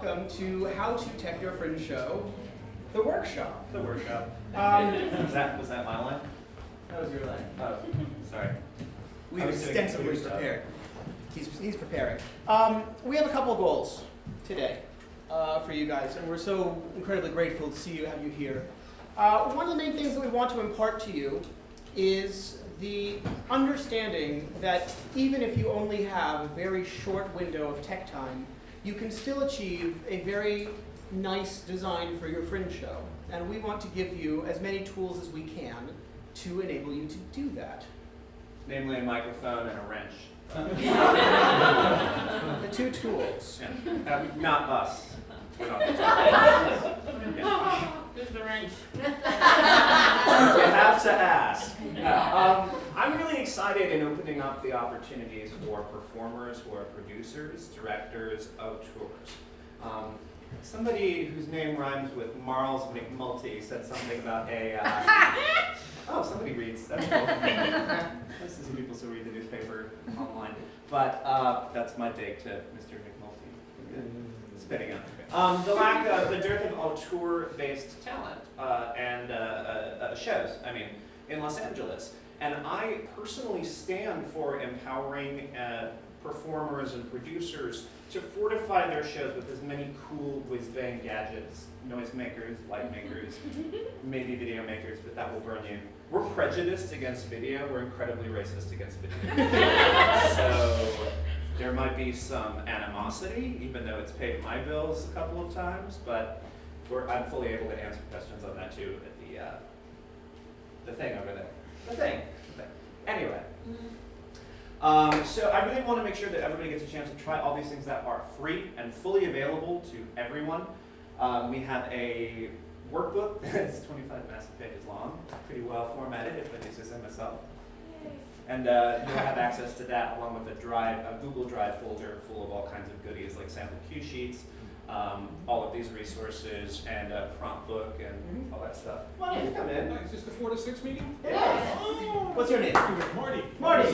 welcome to How to Tech Your Fringe Show, the workshop. The workshop. Was that my line? That was your line. Oh, sorry. We've extensively prepared. He's preparing. We have a couple of goals today for you guys, and we're so incredibly grateful to see you, have you here. One of the main things that we want to impart to you is the understanding that even if you only have a very short window of tech time, you can still achieve a very nice design for your Fringe show. And we want to give you as many tools as we can to enable you to do that. Namely a microphone and a wrench. The two tools. Yeah. Not us. We're not Here's the wrench. You have to ask. I'm really excited in opening up the opportunities for performers who are producers, directors, auteurs. Somebody whose name rhymes with Marles McMulty said something about a... oh, somebody reads. That's cool. Most of the people still read the newspaper online. But that's my dig to Mr. McMulty. Spitting out. The dearth of auteur-based talent and shows, in Los Angeles. And I personally stand for empowering performers and producers to fortify their shows with as many cool whiz-bang gadgets, noisemakers, light makers, maybe video makers, but that will burn you. We're prejudiced against video. We're incredibly racist against video. So there might be some animosity, even though it's paid my bills a couple of times, but I'm fully able to answer questions on that too at the thing over there. The thing. Anyway. So I really want to make sure that everybody gets a chance to try all these things that are free and fully available to everyone. We have a workbook that's 25 massive pages long, pretty well formatted if I do say so myself. And you'll have access to that along with a Google Drive folder full of all kinds of goodies like sample cue sheets, all of these resources, and a prompt book and all that stuff. Why don't you come in? Is this the 4 to 6 meeting? Yes. Oh. What's your name? Marty. Marty.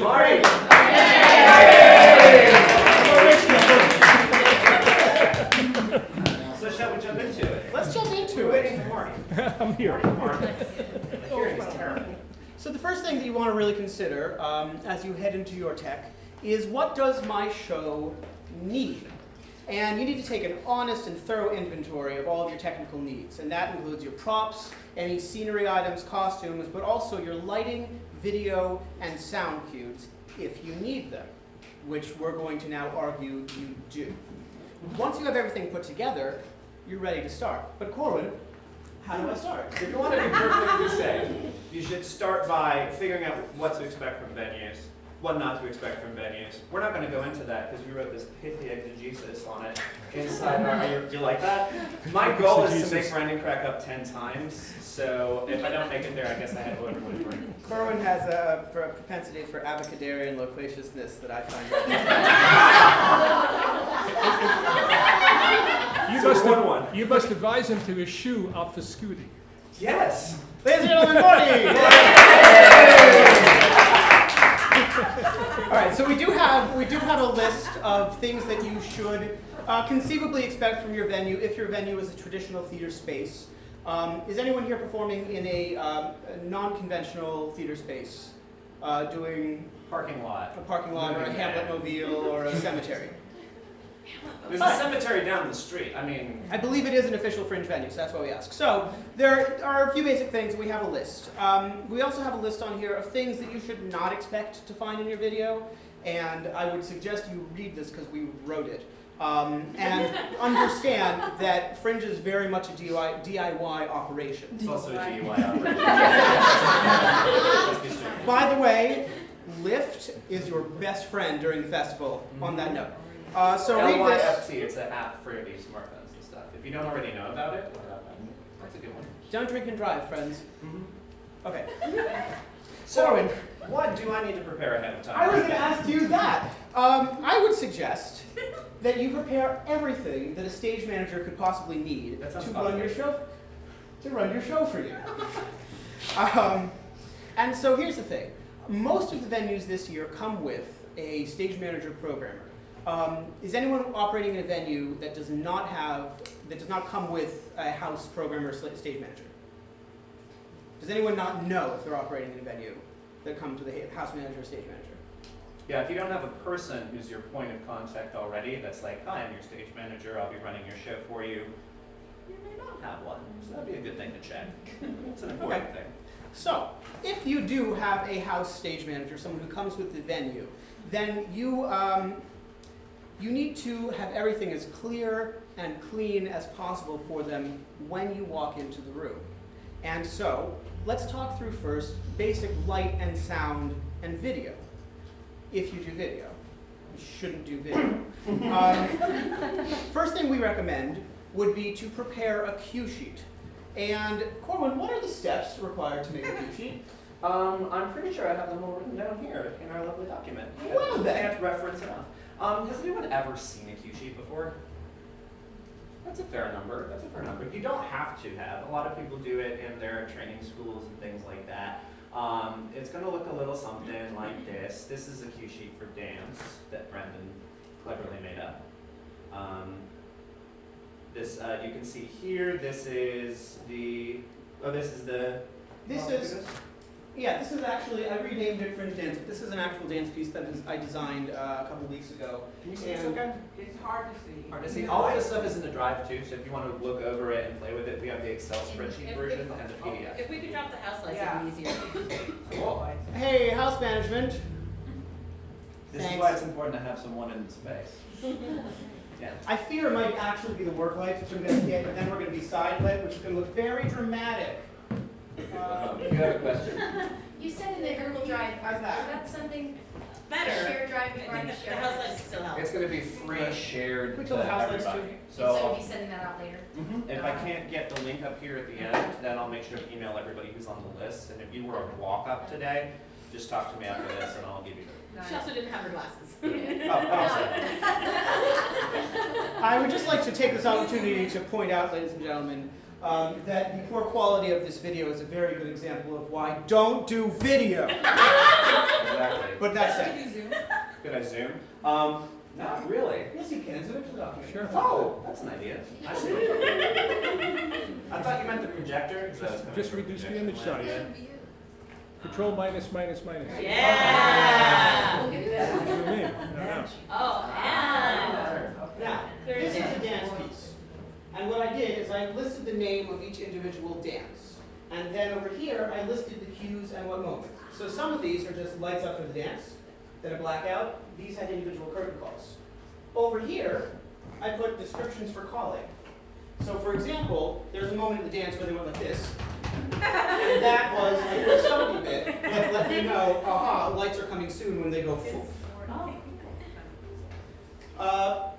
So shall we jump into it? Let's jump into We're it. waiting for Marty. I'm here. Marty. Here he's terrible. So the first thing that you want to really consider as you head into your tech is, what does my show need? And you need to take an honest and thorough inventory of all of your technical needs. And that includes your props, any scenery items, costumes, but also your lighting, video, and sound cues if you need them, which we're going to now argue you do. Once you have everything put together, you're ready to start. But Corwin, how do I start? If you want to be perfectly safe, you should start by figuring out what to expect from venues, what not to expect from venues. We're not going to go into that because we wrote this pithy exegesis on it inside our... Do you like that? My goal is to make Brandon crack up 10 times, so if I don't make it there, I guess I have everybody bring. Corwin has a propensity for abacadarian loquaciousness that I find You must advise him to eschew obfuscuity. Yes! Ladies and gentlemen, Marty! All right, so we do have a list of things that you should conceivably expect from your venue if your venue is a traditional theater space. Is anyone here performing in a non-conventional theater space, doing Parking lot. a parking lot or a Hamlet mobile or a cemetery? There's a cemetery down the street. I believe it is an official Fringe venue, so that's why we ask. So there are a few basic things. We have a list. We also have a list on here of things that you should not expect to find in your video, and I would suggest you read this because we wrote it. And understand that Fringe is very much a DIY operation. It's also a GUI operation. By the way, Lyft is your best friend during the festival, on that note. So read this. LYFT, it's an app for these smartphones and stuff. If you don't already know about it, that's a good one. Don't drink and drive, friends. Okay. So, Corwin, what do I need to prepare ahead of time? I was going to ask you that. I would suggest that you prepare everything that a stage manager could possibly need to run your show. For you. And so here's the thing. Most of the venues this year come with a stage manager programmer. Is anyone operating in a venue that does not come with a house programmer or stage manager? Does anyone not know if they're operating in a venue that comes with a house manager or stage manager? Yeah, if you don't have a person who's your point of contact already, that's like, hi, I'm your stage manager, I'll be running your show for you, you may not have one. So that'd be a good thing to check. It's an important thing. So, if you do have a house stage manager, someone who comes with the venue, then you need to have everything as clear and clean as possible for them when you walk into the room. And so, let's talk through first basic light and sound and video. If you do video. You shouldn't do video. First thing we recommend would be to prepare a cue sheet. And Corwin, what are the steps required to make a cue sheet? I'm pretty sure I have them all written down here in our lovely document. Well, I can't reference enough. Has anyone ever seen a cue sheet before? That's a fair number. That's a fair number. You don't have to have. A lot of people do it in their training schools and things like that. It's going to look a little something like this. This is a cue sheet for dance that Brandon cleverly made up. This you can see here. This is the. This is actually, I renamed it Fringe Dance, but this is an actual dance piece that I designed a couple weeks ago. Can you see this okay? It's hard to see. Hard to see. All of this stuff is in the drive too, so if you want to look over it and play with it, we have the Excel spreadsheet version and the PDF. If we could drop the house lights, it'd be easier. Cool. Hey, house management. This Thanks. is why it's important to have someone in the space. Yeah. I fear it might actually be the work lights, which I'm going to get, but then we're going to be side lit, which is going to look very dramatic. You have a question? You said in the Google Drive, How's that? is that something Better. shared drive I before think I the share house it? lights still help. It's going to be free shared We to told the house lights everybody. too. So So you'll be sending that out later? if I can't get the link up here at the end, then I'll make sure to email everybody who's on the list. And if you were a walk-up today, just talk to me after this and I'll give you the. She also didn't have her glasses. I would just like to take this opportunity to point out, ladies and gentlemen, that the poor quality of this video is a very good example of why don't do video. Exactly. But that's it. Could I zoom? Not really. Yes, you can. Zoom into the document. Sure. Oh, that's an idea. I see. I thought you meant the projector. 'Cause I was coming Just from a reduce the projection image lab. size. Control minus, minus, minus. Yeah. Look at that. Zoom in. No. Oh, and. Now, this is a dance piece. And what I did is I listed the name of each individual dance. And then over here, I listed the cues and what moments. So some of these are just lights up for the dance, then a blackout. These had individual curtain calls. Over here, I put descriptions for calling. So for example, there's a moment in the dance where they went like this. And that was a quick stopping bit that let me know, aha, lights are coming soon when they go full.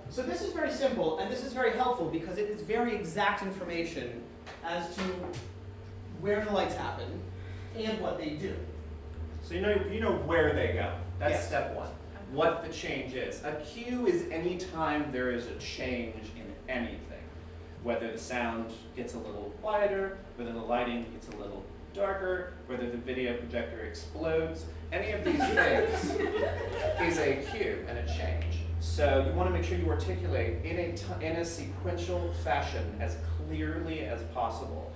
So this is very simple, and this is very helpful because it is very exact information as to where the lights happen and what they do. So you know where they go. That's Yes. step one. What the change is. A cue is any time there is a change in anything. Whether the sound gets a little quieter, whether the lighting gets a little darker, whether the video projector explodes. Any of these things is a cue and a change. So you want to make sure you articulate in a sequential fashion as clearly as possible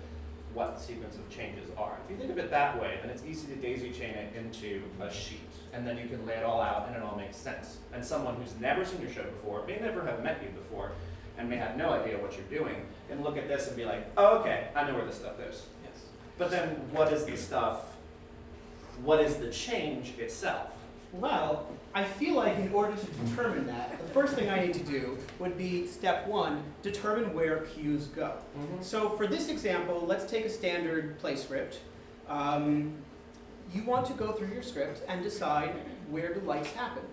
what the sequence of changes are. If you think of it that way, then it's easy to daisy chain it into a sheet. And then you can lay it all out and it all makes sense. And someone who's never seen your show before, may never have met you before, and may have no idea what you're doing, can look at this and be like, oh, okay, I know where this stuff goes. Yes. But then what is the stuff, what is the change itself? Well, I feel like in order to determine that, the first thing I need to do would be step one, determine where cues go. So for this example, let's take a standard play script. You want to go through your script and decide where do lights happen.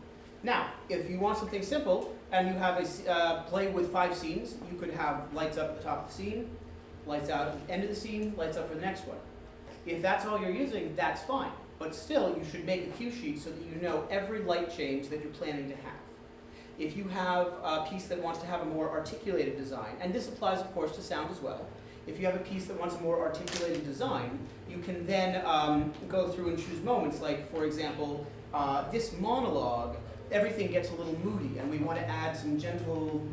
Now, if you want something simple and you have a play with 5 scenes, you could have lights up at the top of the scene, lights out at the end of the scene, lights up for the next one. If that's all you're using, that's fine. But still, you should make a cue sheet so that you know every light change that you're planning to have. If you have a piece that wants to have a more articulated design, and this applies, of course, to sound as well. If you have a piece that wants a more articulated design, you can then go through and choose moments like, for example, this monologue everything gets a little moody and we want to add some gentle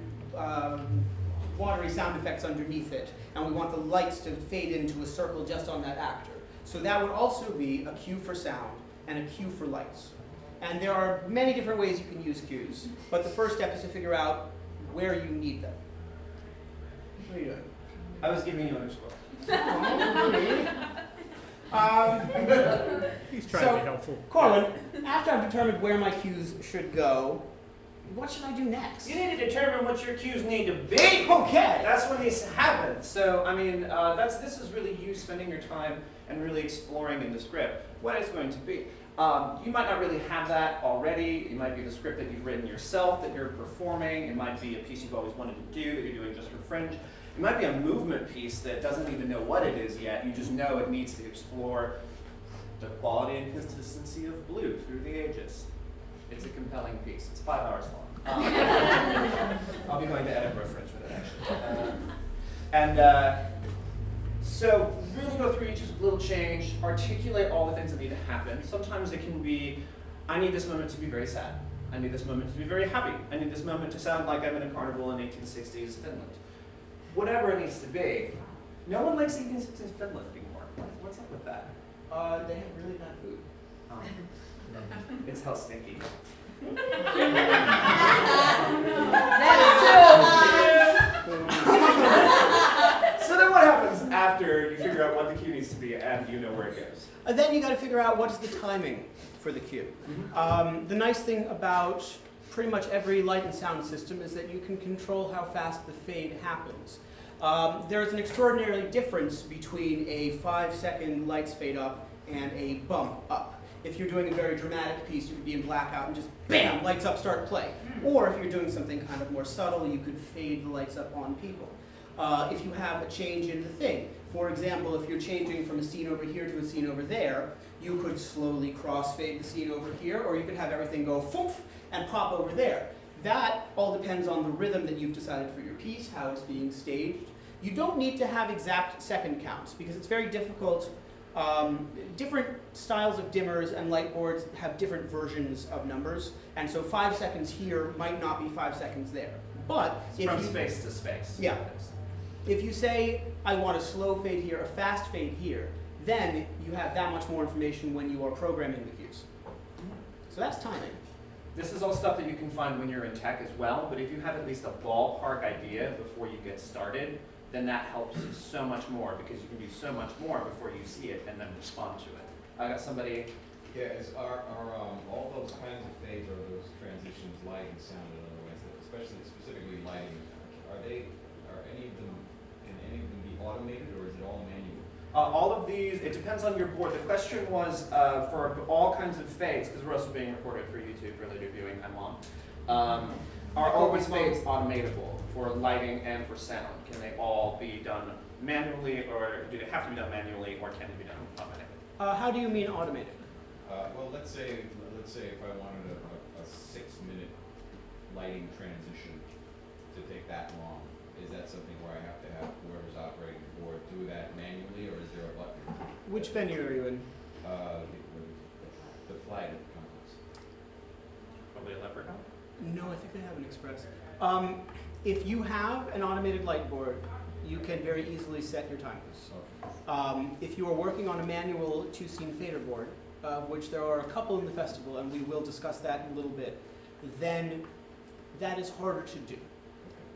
watery sound effects underneath it, and we want the lights to fade into a circle just on that actor. So that would also be a cue for sound and a cue for lights. And there are many different ways you can use cues, but the first step is to figure out where you need them. What are you doing? I was giving you an scroll. He's trying to be helpful. Corwin, after I've determined where my cues should go, what should I do next? You need to determine what your cues need to be. Okay. That's when these happen. So, I mean, this is really you spending your time and really exploring in the script what it's going to be. You might not really have that already. It might be the script that you've written yourself that you're performing. It might be a piece you've always wanted to do that you're doing just for Fringe. It might be a movement piece that doesn't even know what it is yet. You just know it needs to explore the quality and consistency of blue through the ages. It's a compelling piece. It's 5 hours long. I'll be going to Edinburgh Fringe with it, actually. So really go through each little change, articulate all the things that need to happen. Sometimes it can be, I need this moment to be very sad. I need this moment to be very happy. I need this moment to sound like I'm in a carnival in 1860s Finland. Whatever it needs to be. No one likes 1860s Finland anymore. What's up with that? They have really bad food. It's hell stinky. So then what happens after you figure out what the cue needs to be and you know where it goes? And then you got to figure out what is the timing for the cue. The nice thing about pretty much every light and sound system is that you can control how fast the fade happens. There's an extraordinary difference between a 5-second lights fade up and a bump up. If you're doing a very dramatic piece, you could be in blackout and just bam, lights up, start play. Or if you're doing something kind of more subtle, you could fade the lights up on people. If you have a change in the thing, for example, if you're changing from a scene over here to a scene over there, you could slowly crossfade the scene over here, or you could have everything go foof and pop over there. That all depends on the rhythm that you've decided for your piece, how it's being staged. You don't need to have exact second counts because it's very difficult. Different styles of dimmers and light boards have different versions of numbers, and so 5 seconds here might not be 5 seconds there. But It's from space to space. Yeah. If you say, I want a slow fade here, a fast fade here, then you have that much more information when you are programming the cues. So that's timing. This is all stuff that you can find when you're in tech as well, but if you have at least a ballpark idea before you get started, then that helps so much more because you can do so much more before you see it and then respond to it. I got somebody. Yeah, are all those kinds of fades or those transitions, light and sound in other ways, specifically lighting, can any of them be automated or is it all manual? All of these, it depends on your board. The question was for all kinds of fades, because we're also being recorded for YouTube for later viewing, I'm on. Are all these fades automatable for lighting and for sound? Can they all be done manually, or do they have to be done manually, or can they be done automatically? How do you mean automated? Well, let's say if I wanted a 6-minute lighting transition to take that long, is that something where I have to have whoever's operating the board do that manually, or is there a button? Which venue are you in? The flight complex. Probably a leprechaun. No, I think they have an express. If you have an automated light board, you can very easily set your timers. Okay. If you are working on a manual 2-scene fader board, of which there are a couple in the festival, and we will discuss that in a little bit, then that is harder to do.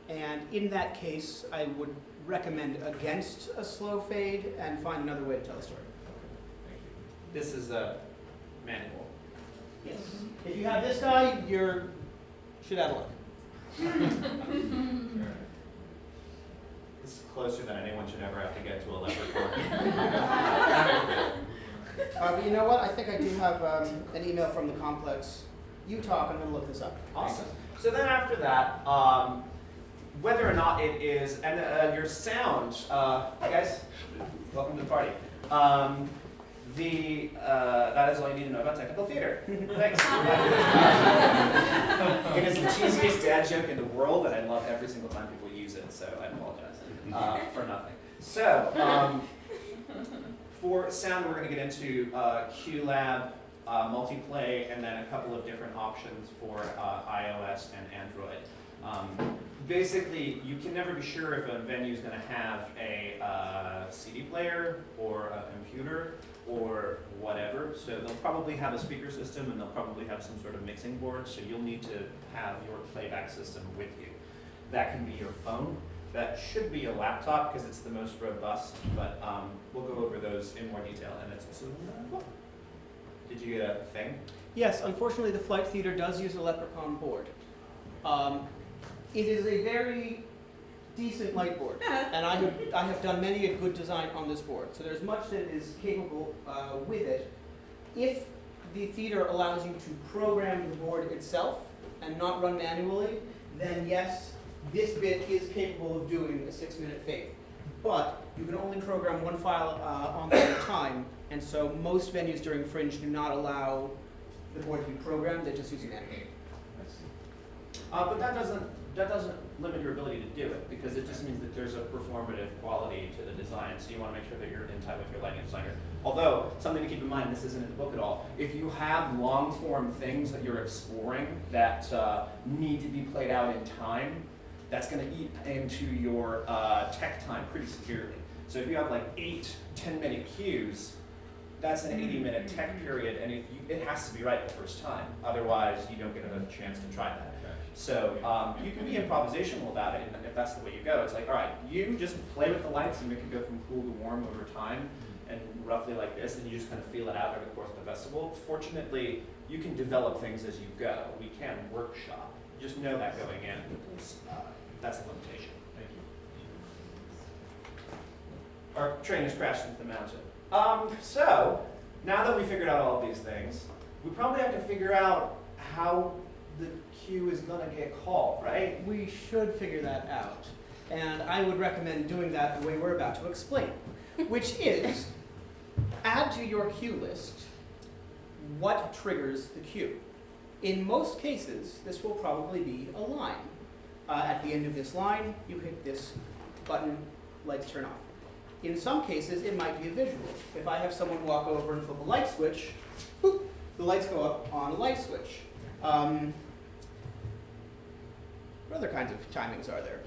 And in that case, I would recommend against a slow fade and find another way to tell a story. Thank you. This is a manual. Yes. If you have this guy, you should have luck. This is closer than anyone should ever have to get to a leprechaun. But you know what? I think I do have an email from the complex. You talk, I'm going to look this up. Awesome. So then after that, whether or not it is, and your sound, hi guys, welcome to the party. That is all you need to know about technical theater. Thanks. It is the cheesiest dad joke in the world, and I love every single time people use it, so I apologize for nothing. So, for sound, we're going to get into QLab, multiplay, and then a couple of different options for iOS and Android. Basically, you can never be sure if a venue is going to have a CD player or a computer or whatever. So they'll probably have a speaker system, and they'll probably have some sort of mixing board. So you'll need to have your playback system with you. That can be your phone. That should be a laptop because it's the most robust. But we'll go over those in more detail. And it's also did you get a thing? Yes, unfortunately, the Flight Theater does use a Leprechaun board. It is a very decent light board, and I have done many a good design on this board. So there's much that is capable with it. If the theater allows you to program the board itself and not run manually, then yes, this bit is capable of doing a 6-minute fade. But you can only program one file on there at a time, and so most venues during Fringe do not allow the board to be programmed. They just use it manually. But that doesn't limit your ability to do it, because it just means that there's a performative quality to the design, so you want to make sure that you're in time with your lighting designer. Although, something to keep in mind, this isn't in the book at all, if you have long-form things that you're exploring that need to be played out in time, that's going to eat into your tech time pretty severely. So if you have like 8 10-minute cues, that's an 80-minute tech period, and it has to be right the first time. Otherwise, you don't get a chance to try that. So you can be improvisational about it, and if that's the way you go. It's like, all right, you just play with the lights and make it go from cool to warm over time, and roughly like this, and you just kind of feel it out over the course of the festival. Fortunately, you can develop things as you go. We can workshop. Just know that going in. That's a limitation. Thank you. Our train has crashed into the mountain. So, now that we figured out all of these things, we probably have to figure out how the cue is going to get called, right? We should figure that out. And I would recommend doing that the way we're about to explain, which is add to your cue list what triggers the cue. In most cases, this will probably be a line. At the end of this line, you hit this button, lights turn off. In some cases, it might be a visual. If I have someone walk over and flip a light switch, boop, the lights go up on a light switch. What other kinds of timings are there?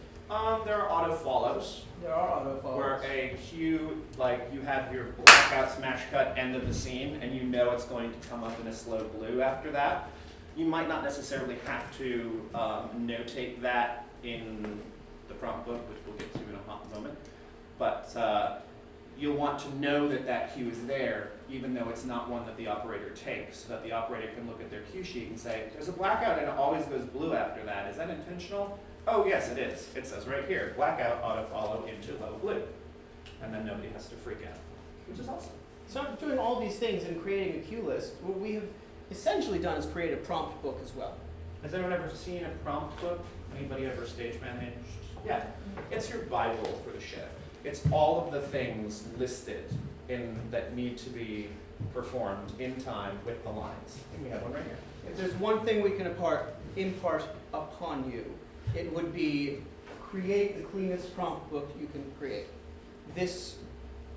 There are auto follows. There are auto follows. Where a cue, like you have your blackout smash cut end of the scene, and you know it's going to come up in a slow blue after that. You might not necessarily have to notate that in the prompt book, which we'll get to in a hot moment. But you'll want to know that that cue is there, even though it's not one that the operator takes, so that the operator can look at their cue sheet and say, there's a blackout and it always goes blue after that. Is that intentional? Oh, yes, it is. It says right here, blackout auto follow into low blue. And then nobody has to freak out, which is awesome. So doing all these things and creating a cue list, what we have essentially done is create a prompt book as well. Has anyone ever seen a prompt book? Anybody ever stage managed? Yeah, it's your Bible for the show. It's all of the things listed that need to be performed in time with the lines. And we have one right here. If there's one thing we can impart upon you, it would be create the cleanest prompt book you can create. This,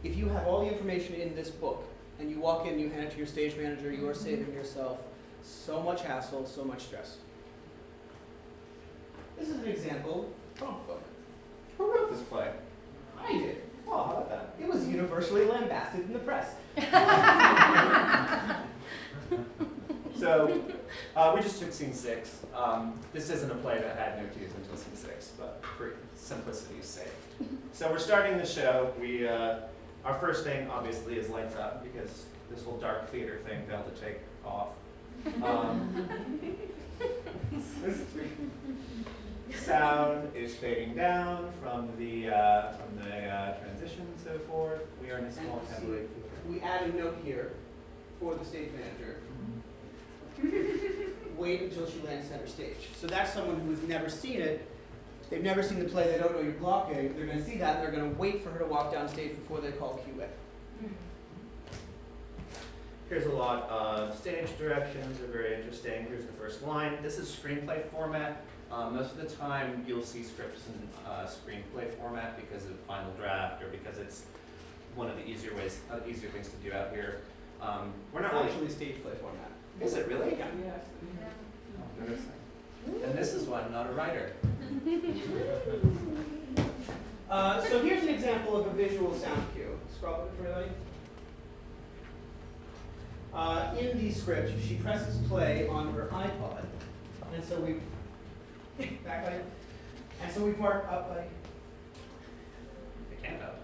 if you have all the information in this book, and you walk in, you hand it to your stage manager, you are saving yourself so much hassle, so much stress. This is an example prompt book. Who wrote this play? I did. Oh, how about that? It was universally lambasted in the press. So, we just took scene 6. This isn't a play that had no cues until scene 6, but for simplicity's sake. So we're starting the show. Our first thing, obviously, is lights up, because this whole dark theater thing failed to take off. Sound is fading down from the transition and so forth. We are in a small temporary theater. We add a note here for the stage manager. Wait until she lands center stage. So that's someone who's never seen it. They've never seen the play, they don't know you're blocking. They're going to see that, and they're going to wait for her to walk down stage before they call cue in. Here's a lot of stage directions, they're very interesting. Here's the first line. This is screenplay format. Most of the time you'll see scripts in screenplay format because of final draft or because it's one of the easier things to do out here. We're not It's really. actually stage play format. Is it really? Yeah. Interesting. And this is why I'm not a writer. So here's an example of a visual sound cue. Scroll up for everybody. In the script, she presses play on her iPod, and so we backlight, and so we mark up by It can't out.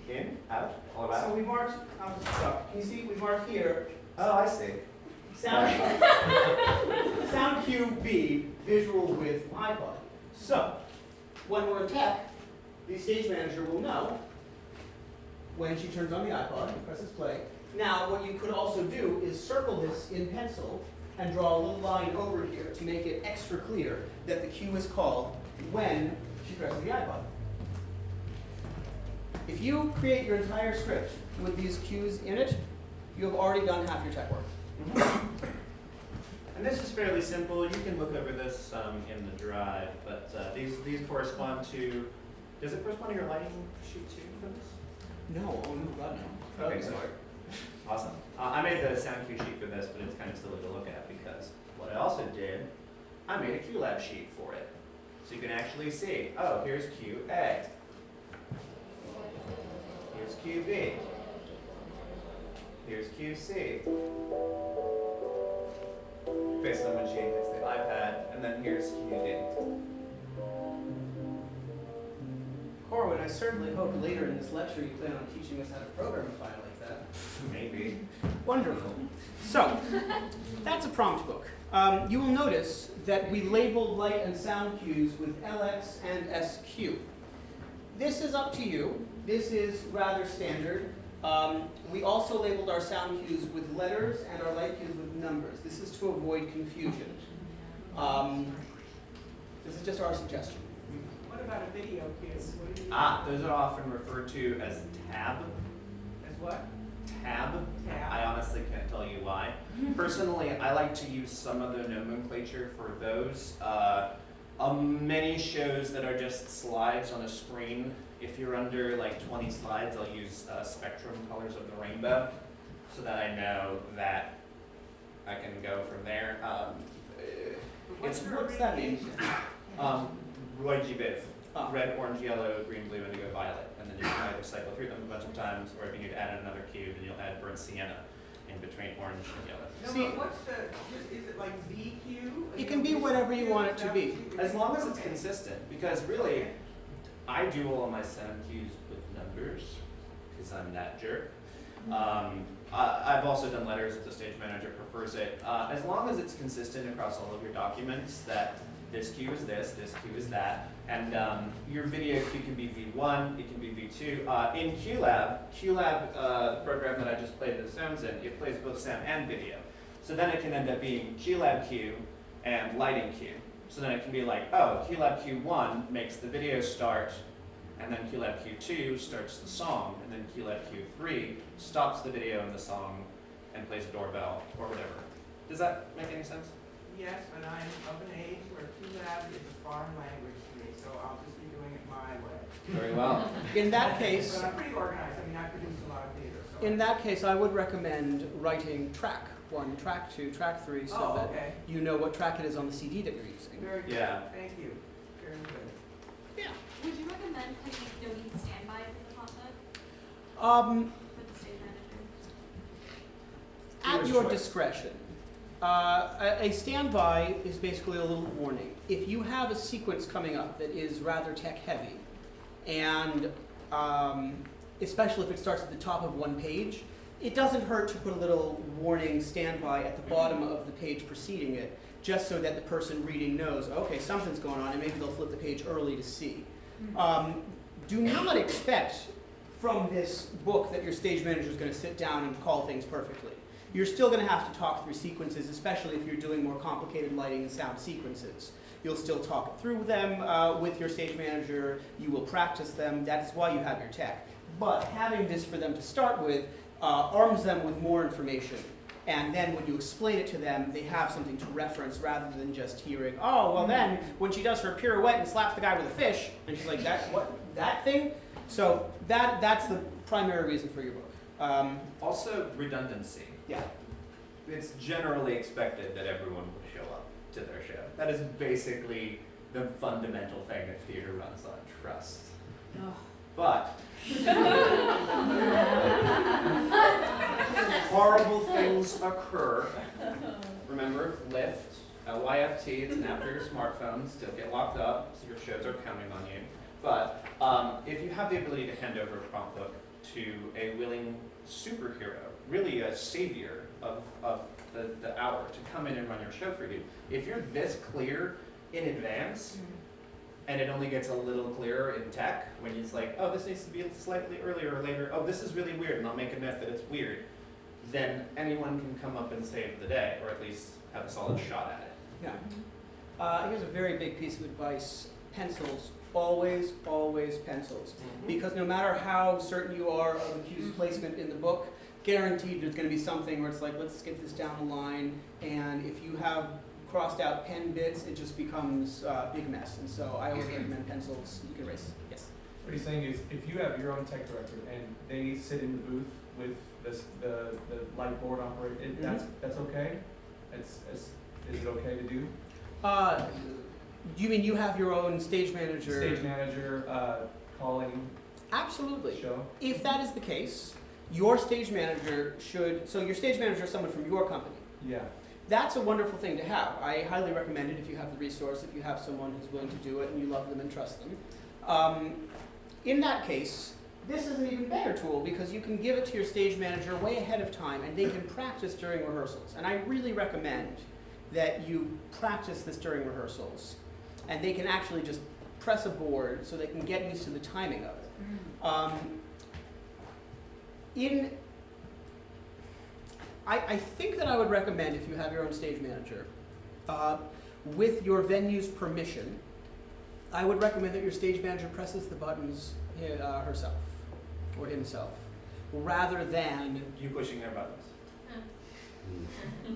In, out, all about. So we marked. Can you see? We marked here. Oh, I see. Sound sound cue B, visual with iPod. So when we're in tech, the stage manager will know when she turns on the iPod and presses play. Now, what you could also do is circle this in pencil and draw a little line over here to make it extra clear that the cue is called when she presses the iPod. If you create your entire script with these cues in it, you have already done half your tech work. And this is fairly simple. You can look over this in the drive, but these correspond to. Does it correspond to your lighting sheet too for this? No, oh no, God no. Okay, sorry. Awesome. I made the sound cue sheet for this, but it's kind of silly to look at because what I also did, I made a QLab sheet for it. So you can actually see, oh, here's cue A. Here's cue B. Here's cue C. Based on when she hits the iPad, and then here's cue D. Corwin, I certainly hope later in this lecture you plan on teaching us how to program a file like that. Maybe. Wonderful. So, that's a prompt book. You will notice that we labeled light and sound cues with LX and SQ. This is up to you. This is rather standard. We also labeled our sound cues with letters and our light cues with numbers. This is to avoid confusion. This is just our suggestion. What about a video cue? What do you Those are often referred to as tab. As what? Tab. Tab. I honestly can't tell you why. Personally, I like to use some of the nomenclature for those. Many shows that are just slides on a screen. If you're under like 20 slides, I'll use spectrum colors of the rainbow so that I know that I can go from there. What's your what's that mean? Roy G. Biv. Ah. Red, orange, yellow, green, blue, indigo, violet. And then you can either cycle through them a bunch of times, or if you need to add another cue, then you'll add burnt sienna in between orange and yellow. No, See- but what's the, is it like VQ? It can be whatever you want it to be. As long as it's consistent, because really, I do all of my sound cues with numbers, because I'm that jerk. I've also done letters if the stage manager prefers it. As long as it's consistent across all of your documents, that this cue is this cue is that, and your video cue can be V1, it can be V2. In QLab, the program that I just played the sounds in, it plays both sound and video. So then it can end up being QLab cue and lighting cue. So then it can be like, oh, QLab Q1 makes the video start, and then QLab Q2 starts the song, and then QLab Q3 stops the video and the song and plays a doorbell or whatever. Does that make any sense? Yes, but I'm of an age where QLab is a foreign language to me, so I'll just be doing it my way. Very well. In that case, But I'm pretty organized. I mean, I produce a lot of theater, so. in that case, I would recommend writing track 1, track 2, track 3, so Oh, that okay. you know what track it is on the CD that you're using. Very good. Yeah. Thank you. Very good. Yeah. Would you recommend putting no-need standbys in the content for the stage manager? At Dealer's your choice. discretion. A standby is basically a little warning. If you have a sequence coming up that is rather tech heavy, and especially if it starts at the top of one page, it doesn't hurt to put a little warning standby at the bottom of the page preceding it, just so that the person reading knows, okay, something's going on, and maybe they'll flip the page early to see. Do not expect from this book that your stage manager is going to sit down and call things perfectly. You're still going to have to talk through sequences, especially if you're doing more complicated lighting and sound sequences. You'll still talk through them with your stage manager. You will practice them. That's why you have your tech. But having this for them to start with arms them with more information. And then when you explain it to them, they have something to reference rather than just hearing, oh, well then, when she does her pirouette and slaps the guy with a fish, and she's like, that thing? So that's the primary reason for your book. Also, redundancy. Yeah. It's generally expected that everyone will show up to their show. That is basically the fundamental thing that theater runs on, trust. But horrible things occur. Remember, Lyft, LYFT, it's an app for your smartphone, still get locked up, so your shows are counting on you. But if you have the ability to hand over a prompt book to a willing superhero, really a savior of the hour, to come in and run your show for you, if you're this clear in advance, and it only gets a little clearer in tech, when it's like, oh, this needs to be slightly earlier or later, oh, this is really weird, and I'll make a note that it's weird, then anyone can come up and save the day, or at least have a solid shot at it. Yeah. Here's a very big piece of advice. Pencils. Always, always pencils. Because no matter how certain you are of the cue's placement in the book, guaranteed there's going to be something where it's like, let's skip this down the line, and if you have crossed out pen bits, it just becomes a big mess. And so I always recommend pencils. You can erase. Yes? What he's saying is, if you have your own tech director and they sit in the booth with the light board operator, that's okay? Is it okay to do? Do you mean you have your own stage manager? Stage manager calling Absolutely. show? If that is the case, your stage manager should, so your stage manager is someone from your company. Yeah. That's a wonderful thing to have. I highly recommend it if you have the resource, if you have someone who's willing to do it and you love them and trust them. In that case, this is an even better tool because you can give it to your stage manager way ahead of time and they can practice during rehearsals. And I really recommend that you practice this during rehearsals. And they can actually just press a board so they can get used to the timing of it. I think that I would recommend, if you have your own stage manager, with your venue's permission, I would recommend that your stage manager presses the buttons herself or himself, rather than You pushing their buttons.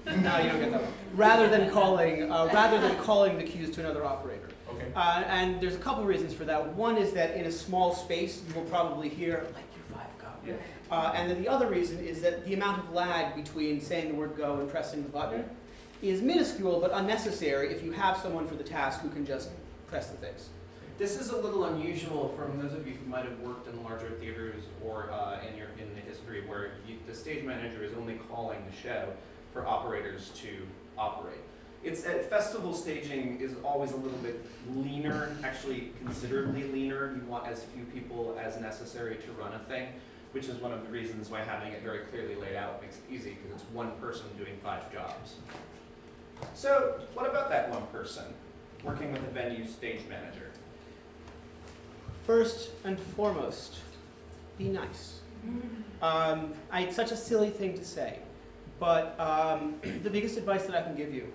no, you don't get that one. Rather than calling the cues to another operator. Okay. And there's a couple reasons for that. One is that in a small space, you will probably hear, like, your 5 go. Yeah. And then the other reason is that the amount of lag between saying the word go and pressing the button is minuscule but unnecessary if you have someone for the task who can just press the things. This is a little unusual from those of you who might have worked in larger theaters or in the history where the stage manager is only calling the show for operators to operate. It's festival staging is always a little bit leaner, actually considerably leaner. You want as few people as necessary to run a thing, which is one of the reasons why having it very clearly laid out makes it easy, because it's one person doing 5 jobs. So what about that one person working with a venue stage manager? First and foremost, be nice. It's such a silly thing to say, but the biggest advice that I can give you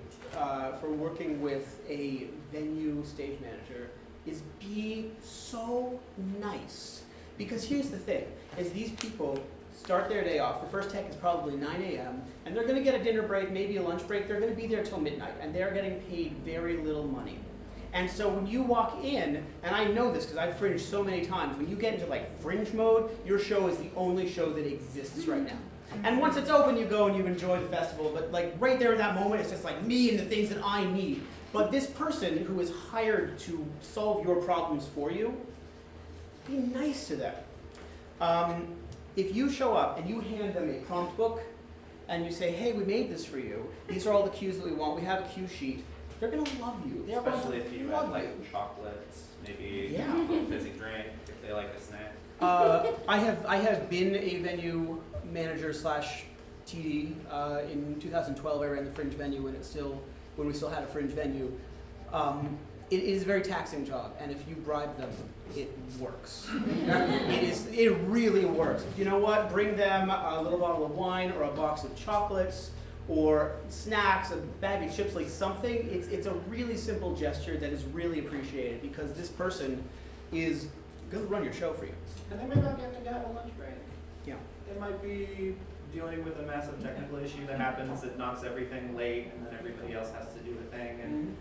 for working with a venue stage manager is be so nice. Because here's the thing, is these people start their day off, the first tech is probably 9 a.m., and they're gonna get a dinner break, maybe a lunch break, they're gonna be there till midnight, and they're getting paid very little money. And so when you walk in, and I know this because I've fringed so many times, when you get into like fringe mode, your show is the only show that exists right now. And once it's open, you go and you enjoy the festival, but like right there in that moment, it's just like me and the things that I need. But this person who is hired to solve your problems for you, be nice to them. If you show up and you hand them a prompt book, and you say, hey, we made this for you, these are all the cues that we want, we have a cue sheet, they're gonna love you. They're Especially gonna if you love have like you. chocolates, maybe Yeah. a little fizzy drink, if they like a snack. I have been a venue manager / TD. In 2012, I ran the Fringe venue when we still had a Fringe venue. It is a very taxing job, and if you bribe them, it works. It really works. You know what? Bring them a little bottle of wine or a box of chocolates or snacks, a bag of chips, like something. It's a really simple gesture that is really appreciated because this person is going to run your show for you. And they may not get to have a lunch break. Yeah. They might be dealing with a massive technical issue that happens that knocks everything late, and then everybody else has to do a thing. And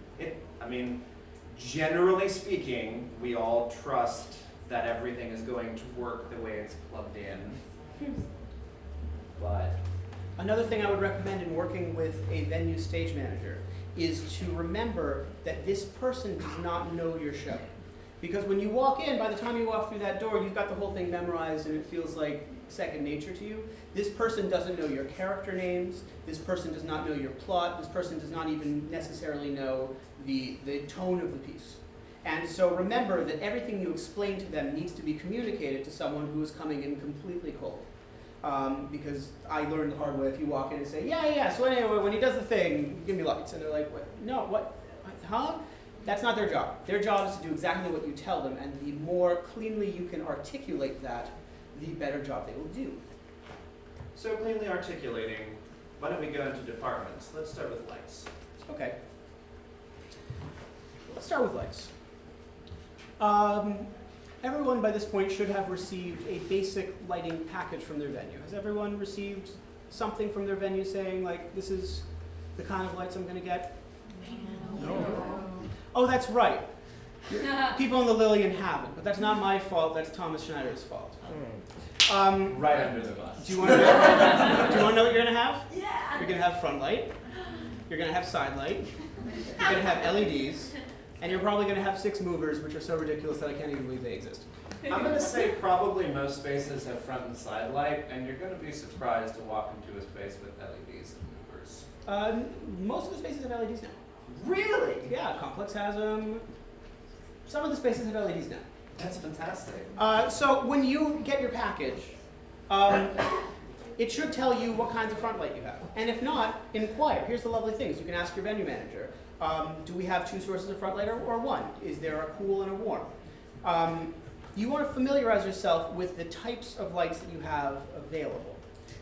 generally speaking, we all trust that everything is going to work the way it's plugged in. but Another thing I would recommend in working with a venue stage manager is to remember that this person does not know your show. Because when you walk in, by the time you walk through that door, you've got the whole thing memorized and it feels like second nature to you. This person doesn't know your character names. This person does not know your plot. This person does not even necessarily know the tone of the piece. And so remember that everything you explain to them needs to be communicated to someone who is coming in completely cold. Because I learned the hard way, if you walk in and say, yeah, so anyway, when he does the thing, give me lights. And they're like, what? No, what? Huh? That's not their job. Their job is to do exactly what you tell them, and the more cleanly you can articulate that, the better job they will do. So cleanly articulating, why don't we go into departments? Let's start with lights. Okay. Let's start with lights. Everyone by this point should have received a basic lighting package from their venue. Has everyone received something from their venue saying, like, this is the kind of lights I'm going to get? No. Oh, that's right. People in the Lillian haven't, but that's not my fault. That's Thomas Schneider's fault. right under the bus. Do you want to know what you're going to have? Yeah. You're going to have front light. You're going to have side light. You're going to have LEDs. And you're probably going to have 6 movers, which are so ridiculous that I can't even believe they exist. I'm going to say probably most spaces have front and side light, and you're going to be surprised to walk into a space with LEDs and movers. Most of the spaces have LEDs now. Really? Yeah, Complex has them. Some of the spaces have LEDs now. That's fantastic. So when you get your package, it should tell you what kinds of front light you have. And if not, inquire. Here's the lovely things. You can ask your venue manager. Do we have 2 sources of front light or 1? Is there a cool and a warm? You want to familiarize yourself with the types of lights that you have available.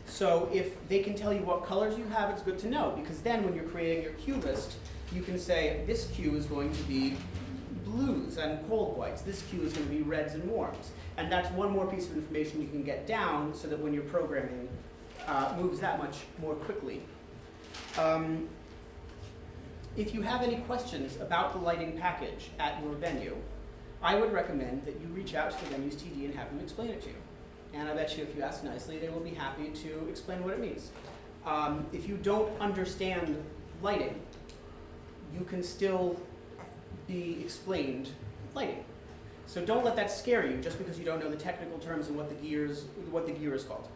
So if they can tell you what colors you have, it's good to know, because then when you're creating your cue list, you can say, this cue is going to be blues and cold whites. This cue is going to be reds and warms. And that's one more piece of information you can get down so that when your programming moves that much more quickly. If you have any questions about the lighting package at your venue, I would recommend that you reach out to the venue's TD and have them explain it to you. And I bet you if you ask nicely, they will be happy to explain what it means. If you don't understand lighting, you can still be explained lighting. So don't let that scare you just because you don't know the technical terms and what the gear is called.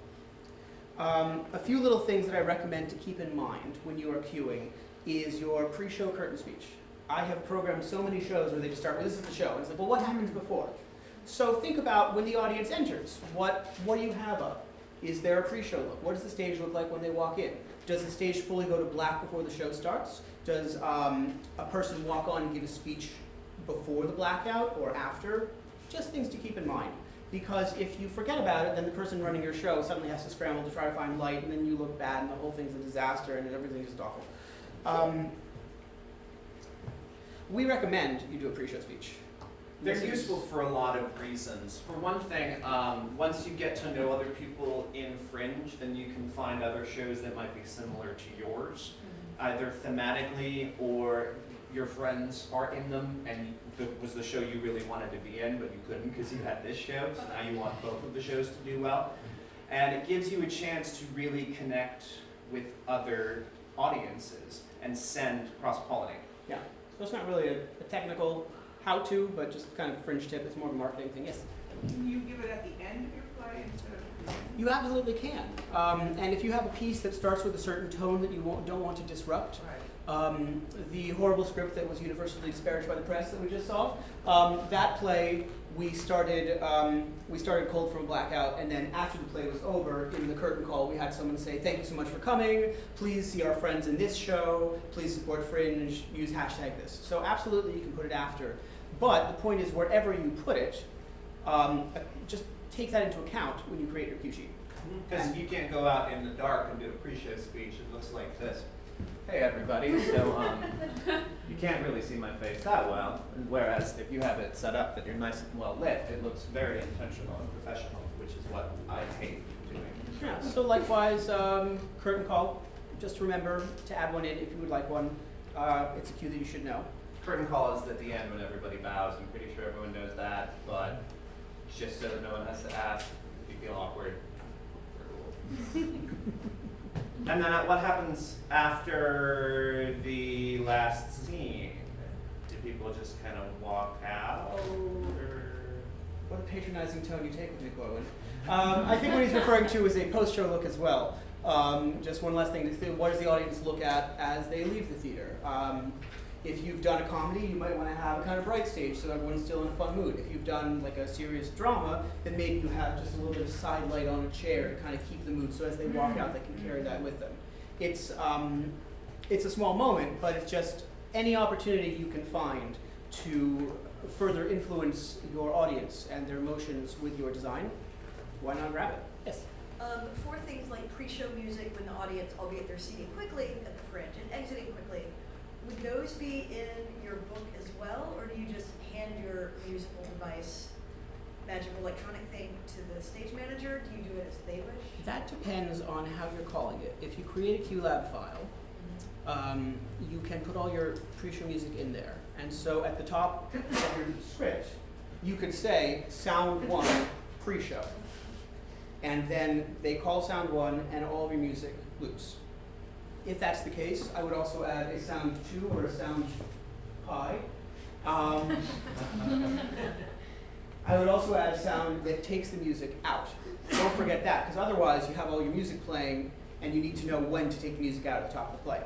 A few little things that I recommend to keep in mind when you are cueing is your pre-show curtain speech. I have programmed so many shows where they just start with, this is the show. And it's like, well, what happens before? So think about when the audience enters. What do you have up? Is there a pre-show look? What does the stage look like when they walk in? Does the stage fully go to black before the show starts? Does a person walk on and give a speech before the blackout or after? Just things to keep in mind. Because if you forget about it, then the person running your show suddenly has to scramble to try to find light, and then you look bad, and the whole thing's a disaster, and everything's just awful. We recommend you do a pre-show speech. They're useful for a lot of reasons. For one thing, once you get to know other people in Fringe, then you can find other shows that might be similar to yours, either thematically or your friends are in them and it was the show you really wanted to be in, but you couldn't because you had this show, so now you want both of the shows to do well. And it gives you a chance to really connect with other audiences and cross-pollinate. Yeah, so it's not really a technical how-to, but just kind of Fringe tip. It's more of a marketing thing. Yes? Can you give it at the end of your play instead of the beginning? You absolutely can. And if you have a piece that starts with a certain tone that you don't want to disrupt, Right. the horrible script that was universally disparaged by the press that we just saw, that play we started cold from a blackout, and then after the play was over, in the curtain call, we had someone say, "Thank you so much for coming. Please see our friends in this show. Please support Fringe. Use hashtag this." So absolutely, you can put it after. But the point is, wherever you put it, just take that into account when you create your cue sheet. Because you can't go out in the dark and do a pre-show speech. It looks like this. Hey everybody, so you can't really see my face that well, whereas if you have it set up that you're nice and well lit, it looks very intentional and professional, which is what I hate doing. Yeah, so likewise, curtain call, just remember to add one in if you would like one. It's a cue that you should know. Curtain call is at the end when everybody bows. I'm pretty sure everyone knows that, but just so that no one has to ask if you feel awkward. And then what happens after the last scene? Do people just kind of walk out, or? What a patronizing tone you take with me, Corwin. I think what he's referring to is a post-show look as well. Just one last thing, what does the audience look at as they leave the theater? If you've done a comedy, you might want to have a kind of bright stage so everyone's still in a fun mood. If you've done like a serious drama, then maybe you have just a little bit of side light on a chair to kind of keep the mood so as they walk out, they can carry that with them. It's a small moment, but it's just any opportunity you can find to further influence your audience and their emotions with your design. Why not grab it? Yes? For things like pre-show music when the audience, albeit they're seating quickly at the Fringe and exiting quickly, would those be in your book as well, or do you just hand your musical device, magical electronic thing, to the stage manager? Do you do it as they wish? That depends on how you're calling it. If you create a QLab file, you can put all your pre-show music in there. And so at the top of your script, you could say sound 1 pre-show. And then they call sound 1 and all of your music loops. If that's the case, I would also add a sound 2 or a sound pi. I would also add a sound that takes the music out. Don't forget that, because otherwise you have all your music playing and you need to know when to take the music out at the top of the play.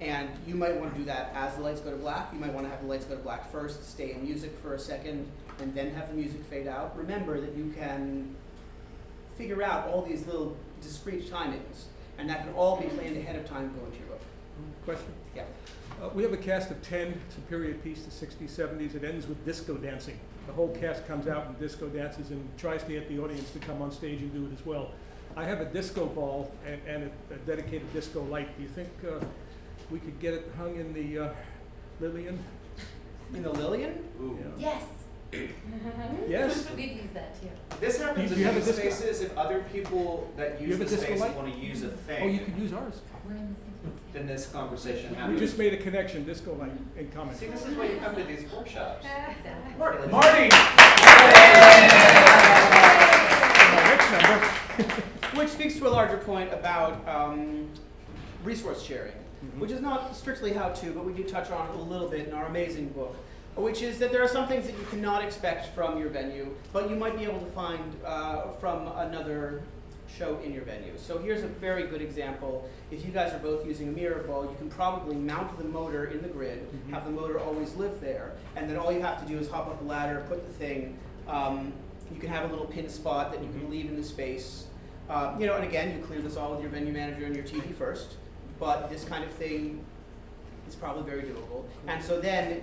And you might want to do that as the lights go to black. You might want to have the lights go to black first, stay in music for a second, and then have the music fade out. Remember that you can figure out all these little discrete timings, and that can all be planned ahead of time going to your book. Question? Yeah. We have a cast of 10. It's a period piece, the 60s, 70s. It ends with disco dancing. The whole cast comes out and disco dances and tries to get the audience to come on stage and do it as well. I have a disco ball and a dedicated disco light. Do you think we could get it hung in the Lillian? In the Lillian? Ooh. Yes. Yes? We've used that too. This happens Do in you have a many disco? spaces if other people that You use have a the disco space light? want to use a thing. Oh, you could use ours. We're in the same place. Then this conversation We happens. just made a connection, disco light, in comment. See, this is why you come to these workshops. Exactly. Marty, let's- Marty! Which speaks to a larger point about resource sharing, which is not strictly how-to, but we do touch on it a little bit in our amazing book, which is that there are some things that you cannot expect from your venue, but you might be able to find from another show in your venue. So here's a very good example. If you guys are both using a mirror ball, you can probably mount the motor in the grid, have the motor always live there, and then all you have to do is hop up the ladder, put the thing. You can have a little pin spot that you can leave in the space. And again, you clear this all with your venue manager and your TV first, but this kind of thing is probably very doable. And so then,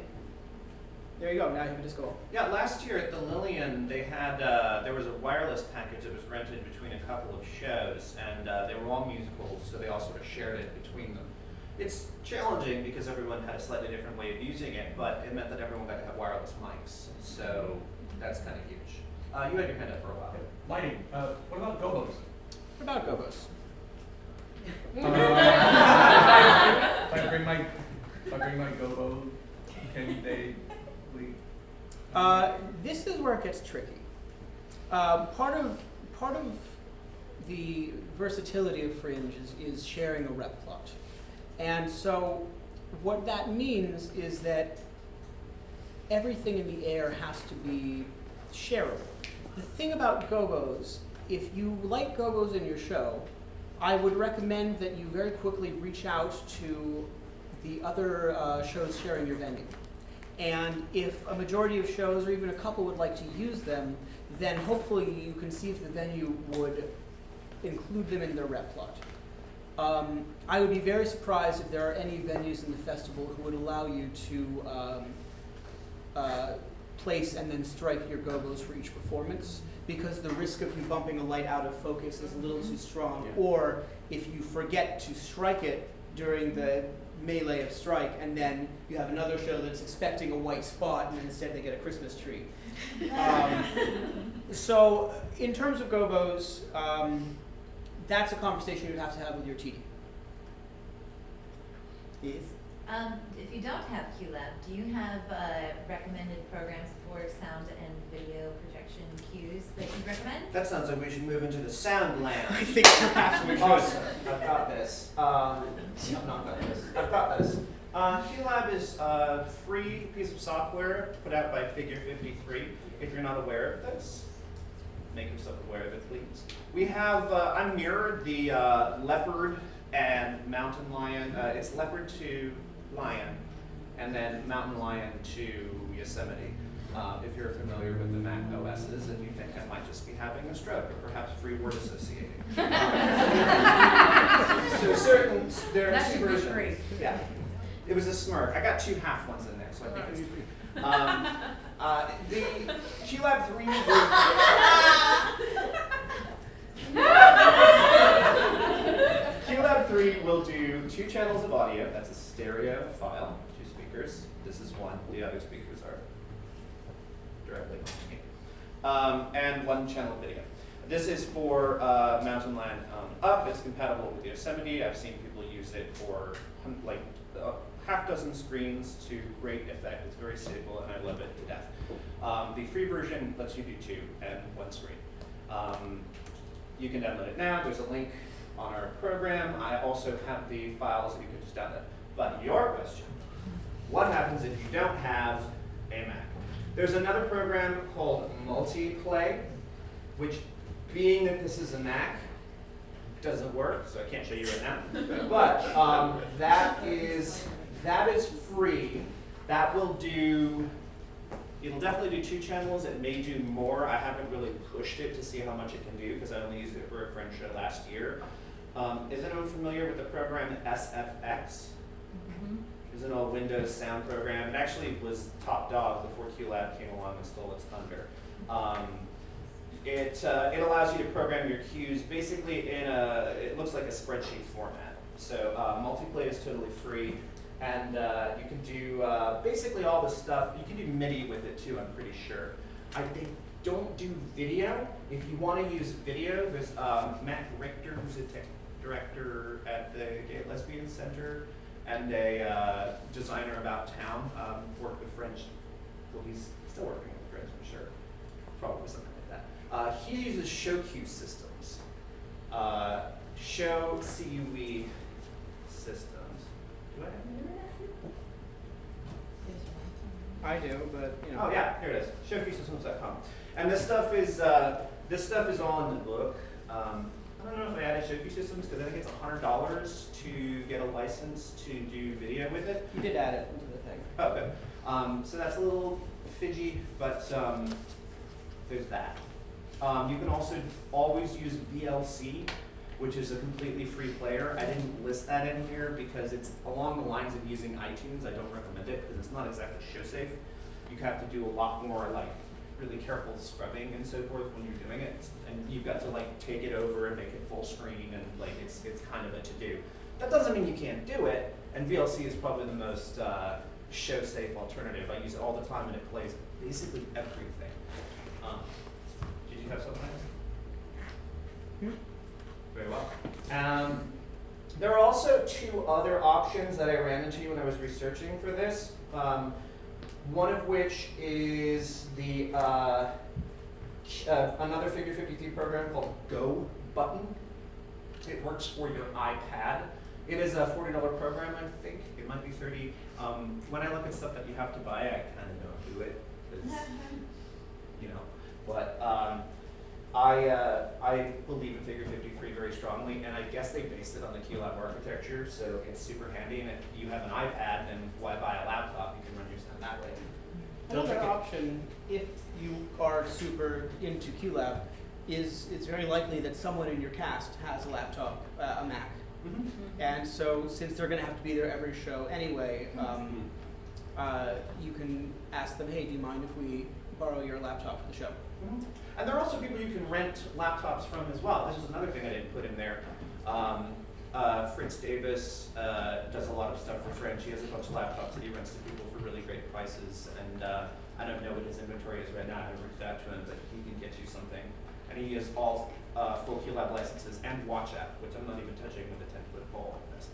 there you go, now you have a disco ball. Yeah, last year at the Lillian, they had there was a wireless package that was rented between a couple of shows, and they were all musicals, so they all sort of shared it between them. It's challenging because everyone had a slightly different way of using it, but it meant that everyone got to have wireless mics, so that's kind of huge. You had your hand up for a while. Lighting. What about gobos? What about gobos? If I bring my gobo, can they leave? This is where it gets tricky. Part of the versatility of Fringe is sharing a rep plot. And so what that means is that everything in the air has to be shareable. The thing about gobos, if you like gobos in your show, I would recommend that you very quickly reach out to the other shows sharing your venue. And if a majority of shows or even a couple would like to use them, then hopefully you can see if the venue would include them in their rep plot. I would be very surprised if there are any venues in the festival who would allow you to place and then strike your gobos for each performance, because the risk of you bumping a light out of focus is a little too strong. Yeah. Or if you forget to strike it during the melee of strike, and then you have another show that's expecting a white spot, and instead they get a Christmas tree. So in terms of gobos, that's a conversation you'd have to have with your TD. Yes? If you don't have QLab, do you have recommended programs for sound and video projection cues that you recommend? That sounds like we should move into the sound land. I think perhaps we should. Awesome. I've got this. I've not got this. I've got this. QLab is a free piece of software put out by Figure 53. If you're not aware of this, make yourself aware of it, please. We have, I mirrored the leopard and mountain lion. It's leopard to lion, and then mountain lion to Yosemite. If you're familiar with the Mac OSs and you think I might just be having a stroke, or perhaps free word associating. So there are That two should be versions. free. Yeah. It was a smirk. I got 2 half ones in there, so I think it's free. The QLab 3 QLab 3 will do 2 channels of audio. That's a stereo file, 2 speakers. This is one. The other speakers are directly behind me. And 1 channel video. This is for mountain lion up. It's compatible with Yosemite. I've seen people use it for like half dozen screens to great effect. It's very stable, and I love it to death. The free version lets you do 2 and 1 screen. You can download it now. There's a link on our program. I also have the files that you can just download. But your question, what happens if you don't have a Mac? There's another program called Multiplay, which, being that this is a Mac, doesn't work, so I can't show you right now. But that is free. That will do, it'll definitely do 2 channels. It may do more. I haven't really pushed it to see how much it can do because I only used it for a Fringe show last year. Is anyone familiar with the program SFX? It's an old Windows sound program. It actually was top dog before QLab came along and stole its thunder. It allows you to program your cues basically it looks like a spreadsheet format. So Multiplay is totally free, and you can do basically all the stuff. You can do MIDI with it too, I'm pretty sure. They don't do video. If you want to use video, there's Matt Richter, who's a tech director at the Gay Lesbian Center, and a designer about town, worked with Fringe. Well, he's still working with Fringe, I'm sure. Probably something like that. He uses ShowQ systems. Show CUE systems. Do I have the internet here? I do, but you know. Oh yeah, here it is. ShowQsystems.com. And this stuff is all in the book. I don't know if I added ShowQ Systems because I think it's $100 to get a license to do video with it. You did add it into the thing. Oh, good. So that's a little fidgy, but there's that. You can also always use VLC, which is a completely free player. I didn't list that in here because it's along the lines of using iTunes. I don't recommend it because it's not exactly show safe. You have to do a lot more like really careful scrubbing and so forth when you're doing it, and you've got to like take it over and make it full screen, and like it's kind of a to-do. That doesn't mean you can't do it, and VLC is probably the most show-safe alternative. I use it all the time, and it plays basically everything. Did you have something? Very well. There are also 2 other options that I ran into when I was researching for this. One of which is the another Figure 53 program called Go Button. It works for your iPad. It is a $40 program, I think. It might be $30. When I look at stuff that you have to buy, I kind of don't do it, because, you know. But I believe in Figure 53 very strongly, and I guess they based it on the QLab architecture, so it's super handy. And if you have an iPad, then why buy a laptop? You can run your stuff that way. Another option, if you are super into QLab, is it's very likely that someone in your cast has a laptop, a Mac. Mm-hmm. And so, since they're going to have to be there every show anyway, you can ask them, hey, do you mind if we borrow your laptop for the show? Mm-hmm. And there are also people you can rent laptops from as well. This is another thing I didn't put in there. Fritz Davis does a lot of stuff for Fringe. He has a bunch of laptops that he rents to people for really great prices. And I don't know what his inventory is right now. I haven't reached out to him, but he can get you something. And he has all full QLab licenses and Watch app, which I'm not even touching with a 10-foot pole like this.